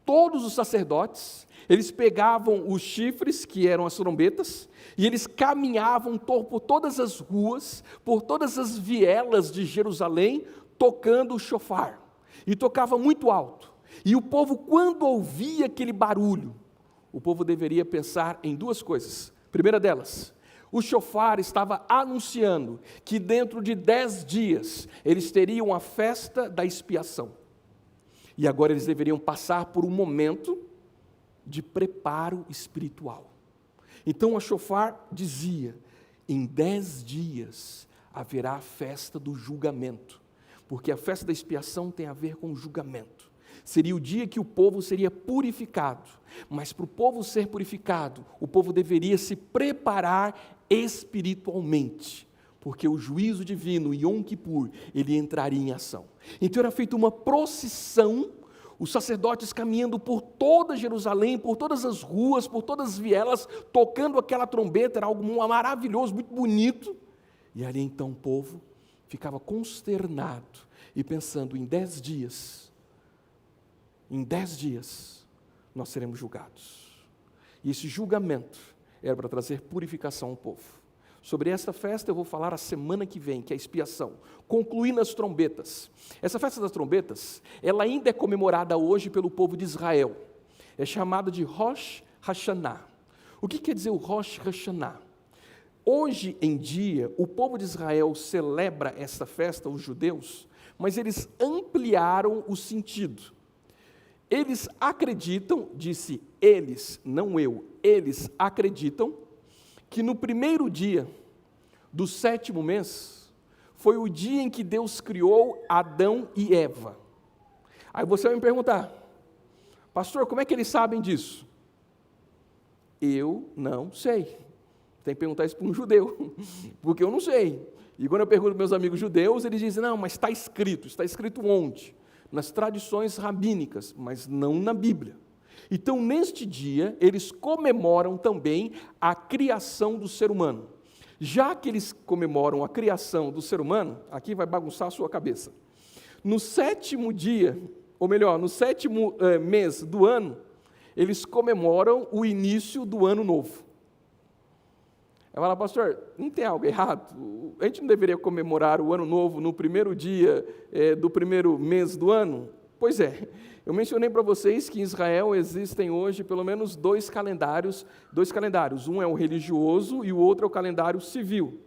todos os sacerdotes, eles pegavam os chifres, que eram as trombetas, e eles caminhavam por todas as ruas, por todas as vielas de Jerusalém, tocando o shofar. E tocava muito alto. E o povo, quando ouvia aquele barulho, o povo deveria pensar em duas coisas. Primeira delas, o shofar estava anunciando que dentro de 10 dias eles teriam a festa da expiação. E agora eles deveriam passar por um momento de preparo espiritual. Então a shofar dizia, em 10 dias haverá a festa do julgamento, porque a festa da expiação tem a ver com o julgamento. Seria o dia que o povo seria purificado, mas para o povo ser purificado, o povo deveria se preparar espiritualmente, porque o juízo divino, Yom Kippur, ele entraria em ação. Então era feita uma procissão, os sacerdotes caminhando por toda Jerusalém, por todas as ruas, por todas as vielas, tocando aquela trombeta, era algo maravilhoso, muito bonito, e ali então o povo ficava consternado e pensando, em 10 dias, nós seremos julgados. E esse julgamento era para trazer purificação ao povo. Sobre esta festa eu vou falar a semana que vem, que é a expiação. Concluindo as trombetas. Essa festa das trombetas, ela ainda é comemorada hoje pelo povo de Israel. É chamada de Rosh Hashanah. O que quer dizer o Rosh Hashanah? Hoje em dia, o povo de Israel celebra essa festa, os judeus, mas eles ampliaram o sentido. Eles acreditam, disse eles, não eu, eles acreditam que no primeiro dia do 7º mês foi o dia em que Deus criou Adão e Eva. Aí você vai me perguntar, pastor, como é que eles sabem disso? Eu não sei. Tem que perguntar isso para um judeu, porque eu não sei. E quando eu pergunto para meus amigos judeus, eles dizem, não, mas está escrito onde? Nas tradições rabínicas, mas não na Bíblia. Então, neste dia, eles comemoram também a criação do ser humano. Já que eles comemoram a criação do ser humano, aqui vai bagunçar a sua cabeça. No 7º dia, ou melhor, no 7º mês do ano, eles comemoram o início do ano novo. Eu falo, pastor, não tem algo errado? A gente não deveria comemorar o ano novo no primeiro dia do primeiro mês do ano? Pois é, eu mencionei para vocês que em Israel existem hoje pelo menos dois calendários. Um é o religioso e o outro é o calendário civil.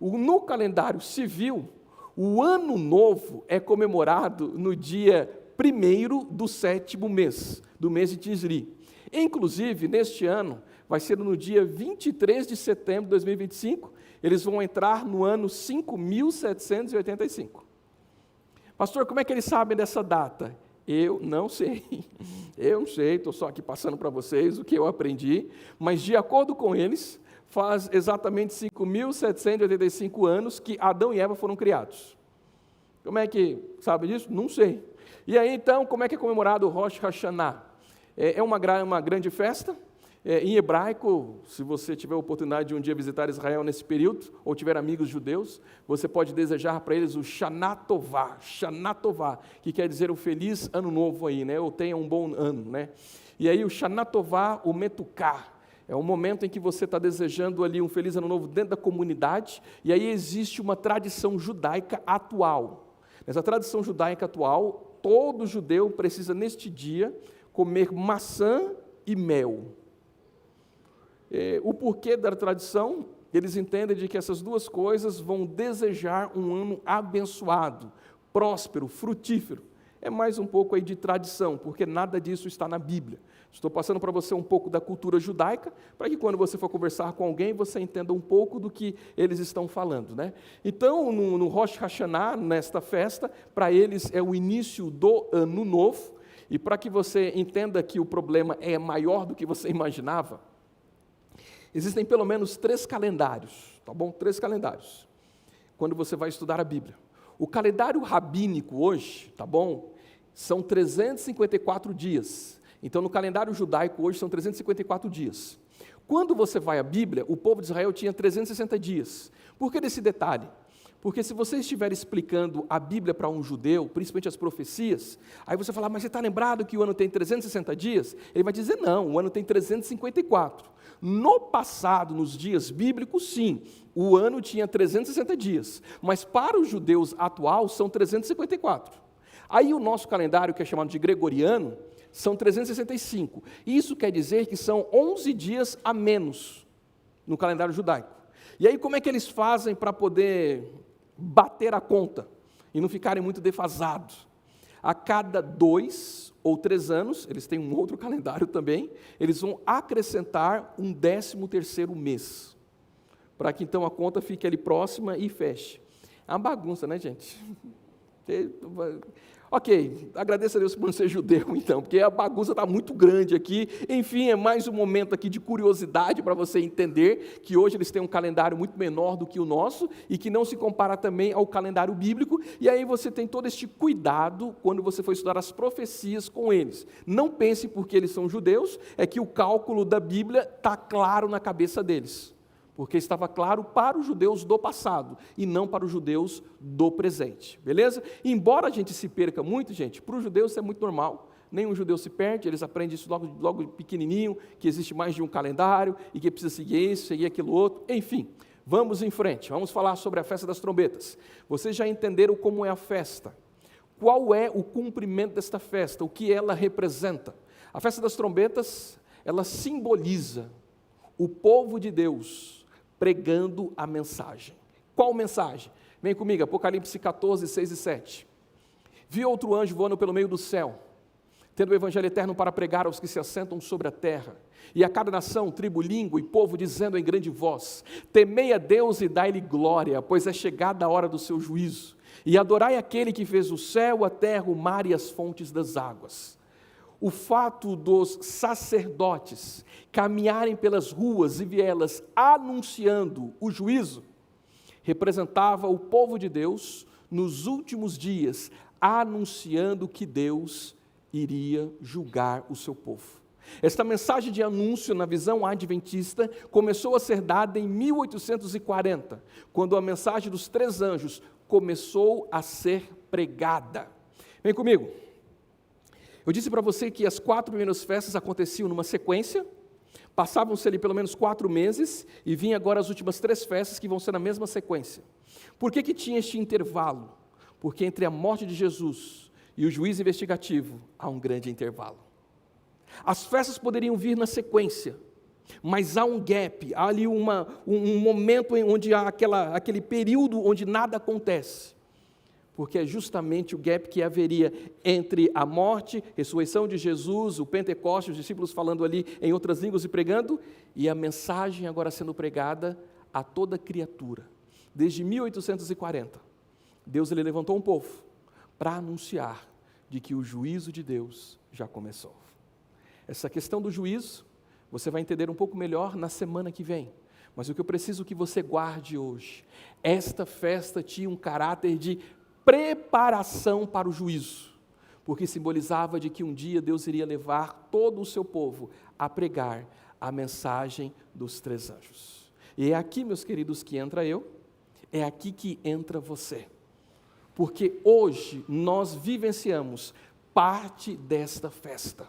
No calendário civil, o ano novo é comemorado no dia 1º do 7º mês, do mês de Tisri. Inclusive, neste ano, vai ser no dia 23 de setembro de 2025, eles vão entrar no ano 5.785. Pastor, como é que eles sabem dessa data? Eu não sei, estou só aqui passando para vocês o que eu aprendi, mas de acordo com eles, faz exatamente 5.785 anos que Adão e Eva foram criados. Como é que sabe disso? Não sei. E aí então, como é que é comemorado o Rosh Hashanah? É uma grande festa. Em hebraico, se você tiver a oportunidade de um dia visitar Israel nesse período, ou tiver amigos judeus, você pode desejar para eles o Shana Tová, que quer dizer o feliz ano novo aí, né? Ou tenha um bom ano, né? E aí o Shana Tová, o Metuká, É um momento em que você está desejando ali um feliz ano novo dentro da comunidade, e aí existe uma tradição judaica atual. Nessa tradição judaica atual, todo judeu precisa neste dia comer maçã e mel. O porquê da tradição? Eles entendem de que essas duas coisas vão desejar um ano abençoado, próspero, frutífero. É mais um pouco aí de tradição, porque nada disso está na Bíblia. Estou passando para você um pouco da cultura judaica, para que quando você for conversar com alguém, você entenda um pouco do que eles estão falando, né? Então, no Rosh Hashanah, nesta festa, para eles é o início do ano novo, e para que você entenda que o problema é maior do que você imaginava, existem pelo menos 3 calendários, tá bom? 3 calendários, quando você vai estudar a Bíblia. O calendário rabínico hoje, tá bom? São 354 dias. Então, no calendário judaico hoje são 354 dias. Quando você vai à Bíblia, o povo de Israel tinha 360 dias. Por que desse detalhe? Porque se você estiver explicando a Bíblia para um judeu, principalmente as profecias, aí você fala, mas você está lembrado que o ano tem 360 dias? Ele vai dizer, não, o ano tem 354. No passado, nos dias bíblicos, sim, o ano tinha 360 dias, mas para os judeus atuais são 354. Aí o nosso calendário, que é chamado de gregoriano, são 365. Isso quer dizer que são 11 dias a menos no calendário judaico. E aí como é que eles fazem para poder bater a conta e não ficarem muito defasados? A cada 2 ou 3 anos, eles têm um outro calendário também, eles vão acrescentar um 13º mês, para que então a conta fique ali próxima e feche. É uma bagunça, né, gente? Ok, agradeço a Deus por não ser judeu, então, porque a bagunça está muito grande aqui. Enfim, é mais um momento aqui de curiosidade para você entender que hoje eles têm um calendário muito menor do que o nosso e que não se compara também ao calendário bíblico. E aí você tem todo este cuidado quando você for estudar as profecias com eles. Não pense porque eles são judeus, é que o cálculo da Bíblia está claro na cabeça deles. Porque estava claro para os judeus do passado e não para os judeus do presente, beleza? E embora a gente se perca muito, gente, para os judeus isso é muito normal, nenhum judeu se perde, eles aprendem isso logo pequenininho, que existe mais de um calendário e que precisa seguir isso, seguir aquilo outro, enfim. Vamos em frente, vamos falar sobre a festa das trombetas. Vocês já entenderam como é a festa? Qual é o cumprimento desta festa? O que ela representa? A festa das trombetas, ela simboliza o povo de Deus pregando a mensagem. Qual mensagem? Vem comigo, Apocalipse 14, 6 e 7. Vi outro anjo voando pelo meio do céu, tendo o evangelho eterno para pregar aos que se assentam sobre a terra, e a cada nação, tribo, língua e povo, dizendo em grande voz: temei a Deus e dai-lhe glória, pois é chegada a hora do seu juízo, e adorai aquele que fez o céu, a terra, o mar e as fontes das águas. O fato dos sacerdotes caminharem pelas ruas e vielas anunciando o juízo, representava o povo de Deus nos últimos dias, anunciando que Deus iria julgar o seu povo. Esta mensagem de anúncio na visão adventista começou a ser dada em 1840, quando a mensagem dos 3 anjos começou a ser pregada. Vem comigo. Eu disse para você que as 4 primeiras festas aconteciam numa sequência, passavam-se ali pelo menos 4 meses, e vinham agora as últimas 3 festas que vão ser na mesma sequência. Por que tinha este intervalo? Porque entre a morte de Jesus e o juízo investigativo há um grande intervalo. As festas poderiam vir na sequência, mas há um gap, há ali um momento onde há aquele período onde nada acontece. Porque é justamente o gap que haveria entre a morte, ressurreição de Jesus, o Pentecostes, os discípulos falando ali em outras línguas e pregando, e a mensagem agora sendo pregada a toda criatura. Desde 1840, Deus ele levantou um povo para anunciar de que o juízo de Deus já começou. Essa questão do juízo, você vai entender um pouco melhor na semana que vem. Mas o que eu preciso que você guarde hoje, esta festa tinha um caráter de preparação para o juízo, porque simbolizava de que um dia Deus iria levar todo o seu povo a pregar a mensagem dos 3 anjos. E é aqui, meus queridos, que entra eu, é aqui que entra você, porque hoje nós vivenciamos parte desta festa,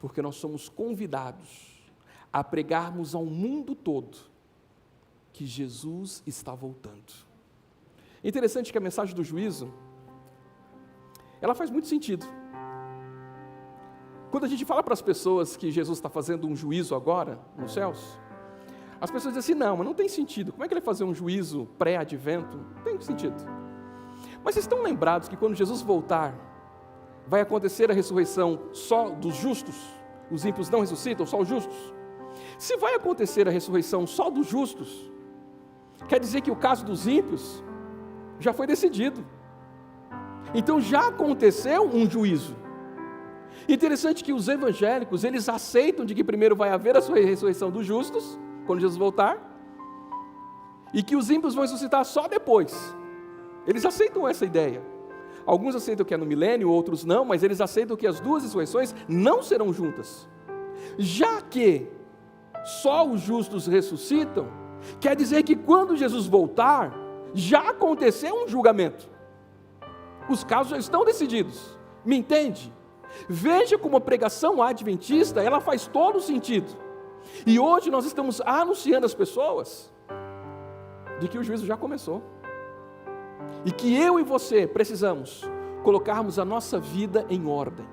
porque nós somos convidados a pregarmos ao mundo todo que Jesus está voltando. É interessante que a mensagem do juízo, ela faz muito sentido. Quando a gente fala para as pessoas que Jesus está fazendo um juízo agora, nos céus, as pessoas dizem assim, não, mas não tem sentido. Como é que ele vai fazer um juízo pré-advento? Não tem sentido. Mas vocês estão lembrados que quando Jesus voltar, vai acontecer a ressurreição só dos justos? Os ímpios não ressuscitam, só os justos? Se vai acontecer a ressurreição só dos justos, quer dizer que o caso dos ímpios já foi decidido. Então já aconteceu um juízo. Interessante que os evangélicos, eles aceitam de que primeiro vai haver a ressurreição dos justos, quando Jesus voltar, e que os ímpios vão ressuscitar só depois. Eles aceitam essa ideia. Alguns aceitam que é no milênio, outros não, mas eles aceitam que as duas ressurreições não serão juntas. Já que só os justos ressuscitam, quer dizer que quando Jesus voltar, já aconteceu um julgamento. Os casos já estão decididos. Me entende? Veja como a pregação adventista, ela faz todo sentido. E hoje nós estamos anunciando às pessoas de que o juízo já começou. E que eu e você precisamos colocarmos a nossa vida em ordem.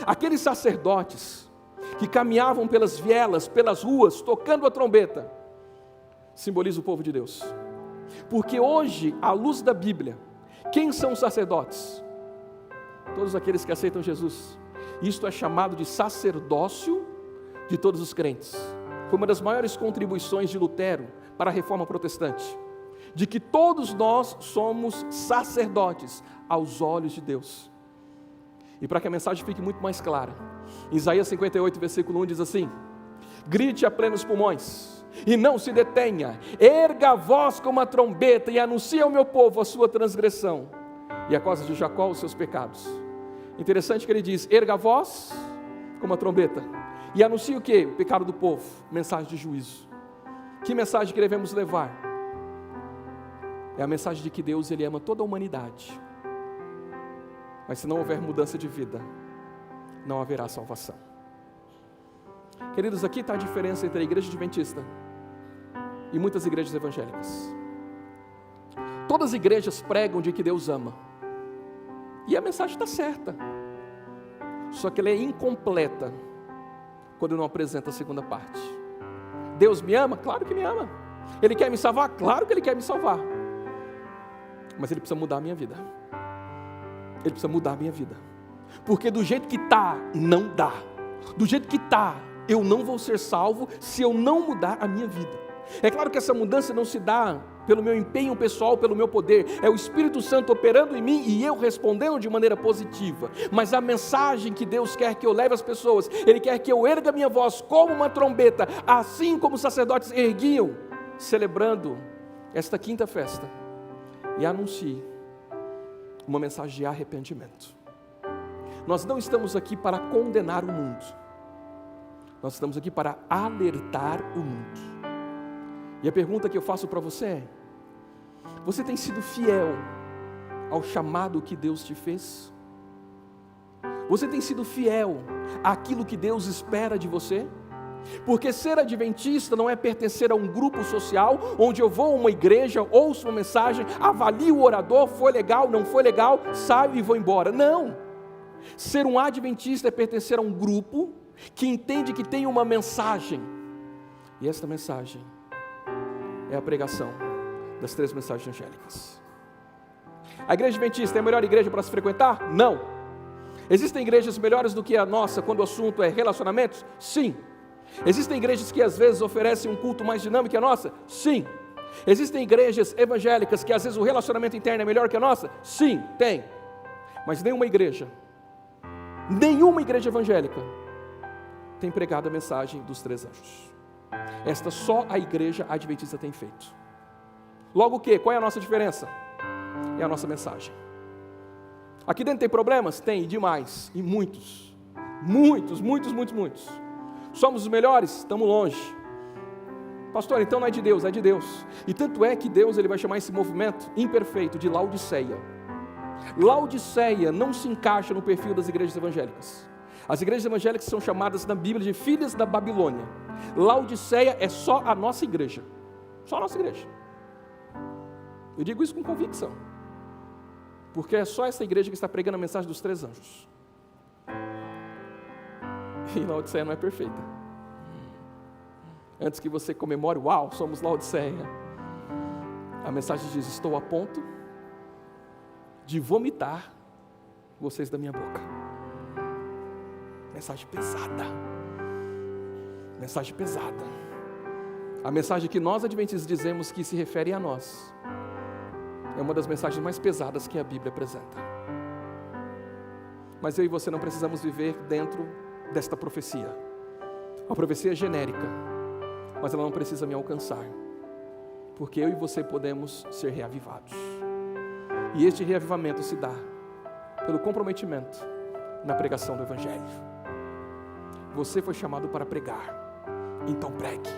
Aqueles sacerdotes que caminhavam pelas vielas, pelas ruas, tocando a trombeta, simboliza o povo de Deus. Porque hoje, à luz da Bíblia, quem são os sacerdotes? Todos aqueles que aceitam Jesus. Isto é chamado de sacerdócio de todos os crentes. Foi uma das maiores contribuições de Lutero para a reforma protestante, de que todos nós somos sacerdotes aos olhos de Deus. E para que a mensagem fique muito mais clara, Isaías 58, versículo 1 diz assim: grite a plenos pulmões, e não se detenha, erga a voz como a trombeta, e anuncie ao meu povo a sua transgressão, e a causa de Jacó os seus pecados. Interessante que ele diz, erga a voz como a trombeta, e anuncie o quê? O pecado do povo, mensagem de juízo. Que mensagem que devemos levar? É a mensagem de que Deus, Ele ama toda a humanidade, mas se não houver mudança de vida, não haverá salvação. Queridos, aqui está a diferença entre a igreja adventista e muitas igrejas evangélicas. Todas as igrejas pregam de que Deus ama, e a mensagem está certa, só que ela é incompleta quando não apresenta a segunda parte. Deus me ama? Claro que me ama. Ele quer me salvar? Claro que Ele quer me salvar, mas Ele precisa mudar a minha vida. Ele precisa mudar a minha vida, porque do jeito que está, não dá. Do jeito que está, eu não vou ser salvo se eu não mudar a minha vida. É claro que essa mudança não se dá pelo meu empenho pessoal, pelo meu poder, é o Espírito Santo operando em mim e eu respondendo de maneira positiva. Mas a mensagem que Deus quer que eu leve às pessoas, Ele quer que eu erga minha voz como uma trombeta, assim como os sacerdotes erguiam, celebrando esta quinta festa, e anuncie uma mensagem de arrependimento. Nós não estamos aqui para condenar o mundo, nós estamos aqui para alertar o mundo. E a pergunta que eu faço para você é: você tem sido fiel ao chamado que Deus te fez? Você tem sido fiel àquilo que Deus espera de você? Porque ser adventista não é pertencer a um grupo social, onde eu vou a uma igreja, ouço uma mensagem, avalio o orador, foi legal, não foi legal, saio e vou embora. Não! Ser um adventista é pertencer a um grupo que entende que tem uma mensagem, e esta mensagem é a pregação das 3 mensagens angélicas. A igreja adventista é a melhor igreja para se frequentar? Não. Existem igrejas melhores do que a nossa quando o assunto é relacionamentos? Sim. Existem igrejas que às vezes oferecem um culto mais dinâmico que a nossa? Sim. Existem igrejas evangélicas que às vezes o relacionamento interno é melhor que a nossa? Sim, tem. Mas nenhuma igreja evangélica tem pregado a mensagem dos 3 anjos. Esta só a igreja adventista tem feito. Logo o quê? Qual é a nossa diferença? É a nossa mensagem. Aqui dentro tem problemas? Tem, demais, e muitos. Muitos. Somos os melhores? Estamos longe. Pastor, então não é de Deus, é de Deus. E tanto é que Deus Ele vai chamar esse movimento imperfeito de Laodiceia. Laodiceia não se encaixa no perfil das igrejas evangélicas. As igrejas evangélicas são chamadas na Bíblia de filhas da Babilônia. Laodiceia é só a nossa igreja. Só a nossa igreja. Eu digo isso com convicção. Porque é só essa igreja que está pregando a mensagem dos 3 anjos. E Laodiceia não é perfeita. Antes que você comemore, uau, somos Laodiceia. A mensagem diz, estou a ponto de vomitar vocês da minha boca. Mensagem pesada. Mensagem pesada. A mensagem que nós adventistas dizemos que se refere a nós é uma das mensagens mais pesadas que a Bíblia apresenta. Mas eu e você não precisamos viver dentro desta profecia. A profecia é genérica, mas ela não precisa me alcançar, porque eu e você podemos ser reavivados. E este reavivamento se dá pelo comprometimento na pregação do Evangelho. Você foi chamado para pregar, então pregue.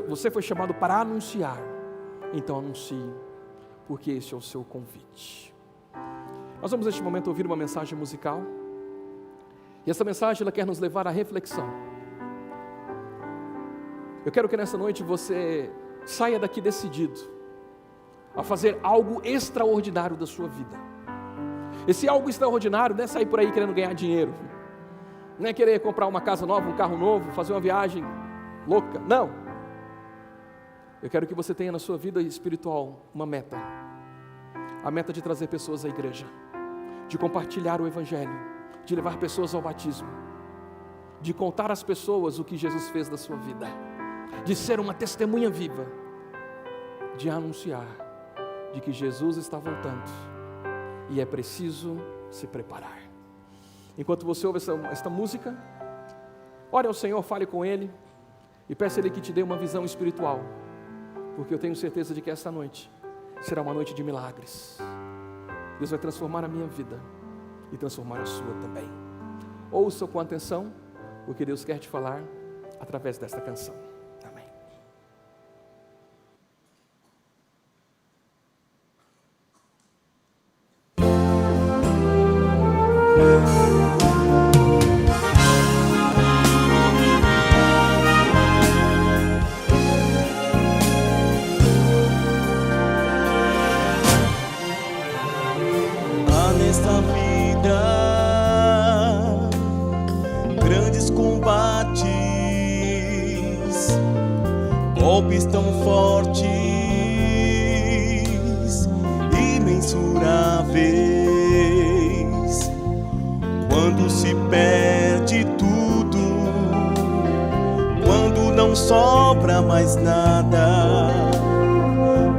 Você foi chamado para anunciar, então anuncie, porque este é o seu convite. Nós vamos neste momento ouvir uma mensagem musical, e essa mensagem ela quer nos levar à reflexão. Eu quero que nessa noite você saia daqui decidido a fazer algo extraordinário da sua vida. Esse algo extraordinário não é sair por aí querendo ganhar dinheiro, não é querer comprar uma casa nova, um carro novo, fazer uma viagem louca, não. Eu quero que você tenha na sua vida espiritual uma meta, a meta de trazer pessoas à igreja, de compartilhar o Evangelho, de levar pessoas ao batismo, de contar às pessoas o que Jesus fez da sua vida, de ser uma testemunha viva, de anunciar de que Jesus está voltando e é preciso se preparar. Enquanto você ouve esta música, ore ao Senhor, fale com Ele e peça a Ele que te dê uma visão espiritual, porque eu tenho certeza de que esta noite será uma noite de milagres. Deus vai transformar a minha vida e transformar a sua também. Ouça com atenção o que Deus quer te falar através desta canção. Amém. Há nesta vida grandes combates, golpes tão fortes, imensuráveis. Quando se perde tudo, quando não sobra mais nada,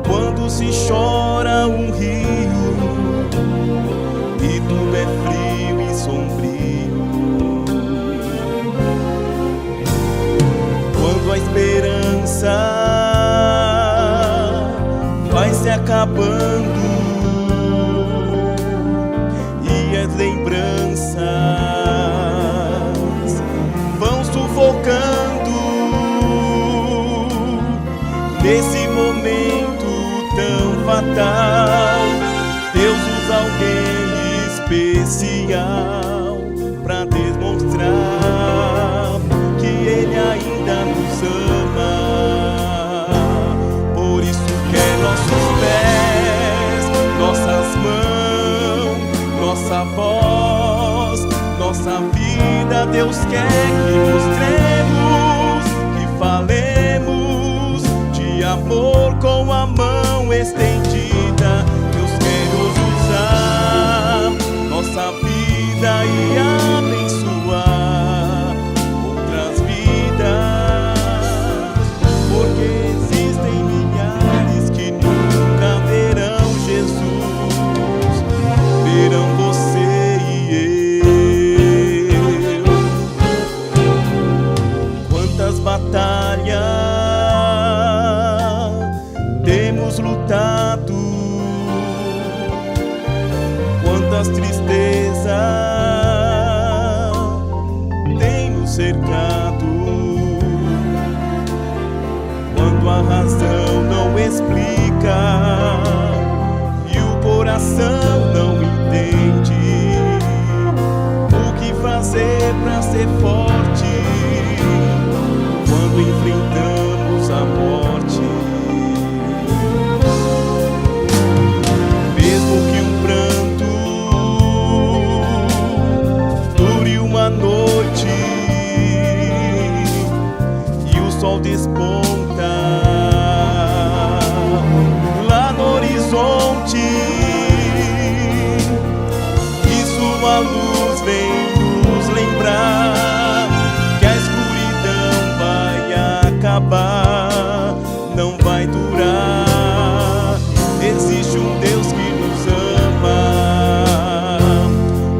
quando se chora um rio e tudo é frio e sombrio, quando a esperança vai se acabando e as lembranças vão sufocando, nesse momento tão fatal, Deus usa alguém especial para demonstrar que Ele ainda nos ama. Por isso quer nossos pés, nossas mãos, nossa voz, nossa vida. Deus quer que mostremos, que falemos de amor com a mão estendida. Deus quer nos usar, nossa vida, e abençoar outras vidas, porque existem milhares que nunca verão Jesus, verão você e eu. Quantas batalhas temos lutado, quantas tristezas tem nos cercado, quando a razão não explica e o coração não entende o que fazer. luz vem nos lembrar que a escuridão vai acabar, não vai durar. Existe um Deus que nos ama,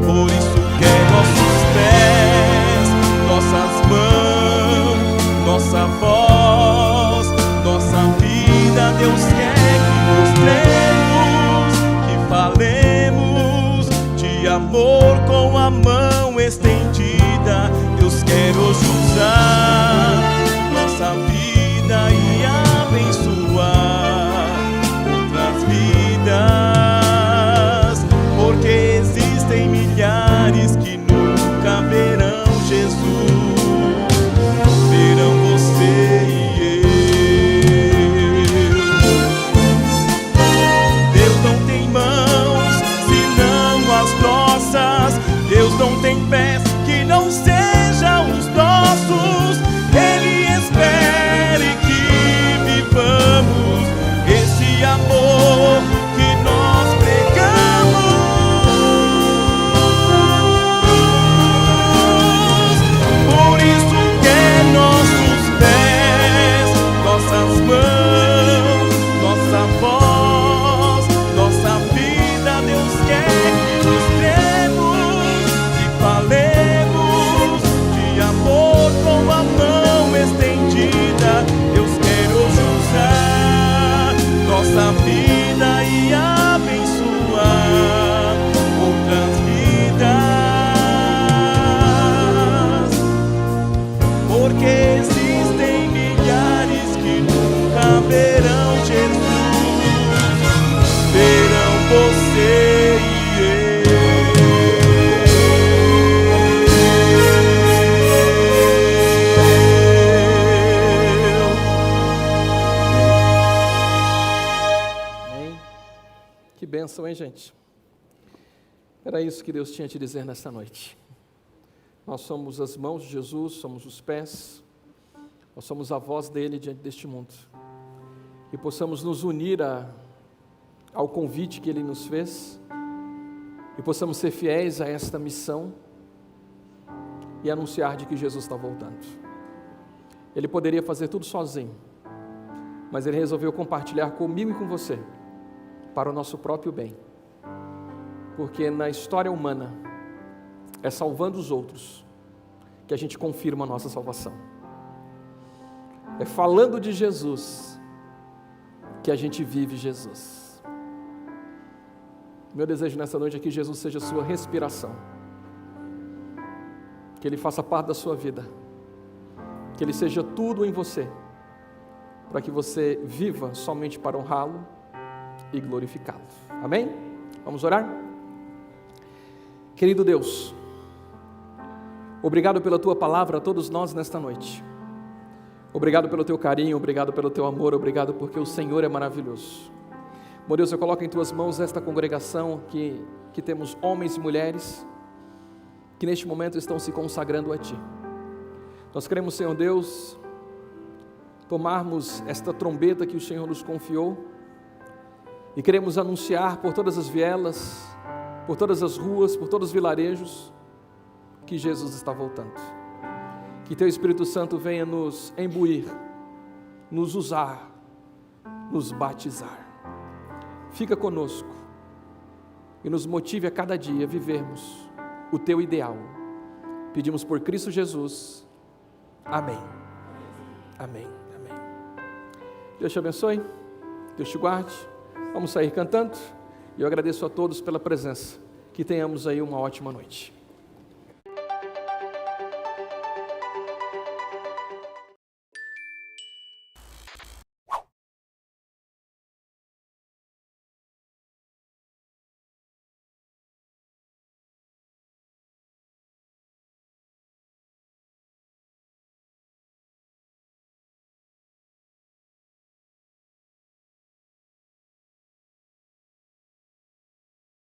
por isso quer nossos pés, nossas mãos, nossa voz, nossa vida. Deus quer que mostremos, que falemos de amor com a mão estendida. Deus quer hoje usar nossa vida e abençoar outras vidas, porque existem milhares que nunca verão Jesus, verão você e eu. Deus não tem mãos senão as nossas, Deus não tem pés que não sejam os nossos. Ele espera que vivamos esse amor que nós pregamos. Por isso quer nossos pés, nossas mãos, nossa voz, nossa vida. Deus quer que mostremos, que falemos de amor com a mão estendida. Deus quer hoje usar nossa vida e abençoar outras vidas, porque existem milhares que nunca verão Jesus, verão você e eu. Amém? Que bênção, hein, gente? Era isso que Deus tinha a te dizer nessa noite. Nós somos as mãos de Jesus, somos os pés, nós somos a voz dele diante deste mundo. E possamos nos unir ao convite que ele nos fez, e possamos ser fiéis a esta missão e anunciar de que Jesus está voltando. Ele poderia fazer tudo sozinho, mas ele resolveu compartilhar comigo e com você, para o nosso próprio bem. Porque na história humana, é salvando os outros que a gente confirma a nossa salvação. É falando de Jesus que a gente vive Jesus. Meu desejo nessa noite é que Jesus seja a sua respiração, que Ele faça parte da sua vida, que Ele seja tudo em você, para que você viva somente para honrá-lo e glorificá-lo. Amém? Vamos orar? Querido Deus, obrigado pela Tua palavra a todos nós nesta noite. Obrigado pelo Teu carinho, obrigado pelo Teu amor, obrigado porque o Senhor é maravilhoso. Meu Deus, eu coloco em Tuas mãos esta congregação que temos homens e mulheres que neste momento estão se consagrando a Ti. Nós queremos, Senhor Deus, tomarmos esta trombeta que o Senhor nos confiou e queremos anunciar por todas as vielas, por todas as ruas, por todos os vilarejos, que Jesus está voltando. Que Teu Espírito Santo venha nos imbuir, nos usar, nos batizar. Fica conosco e nos motive a cada dia a vivermos o Teu ideal. Pedimos por Cristo Jesus. Amém. Amém. Amém. Deus te abençoe, Deus te guarde. Vamos sair cantando. E eu agradeço a todos pela presença. Que tenhamos aí uma ótima noite.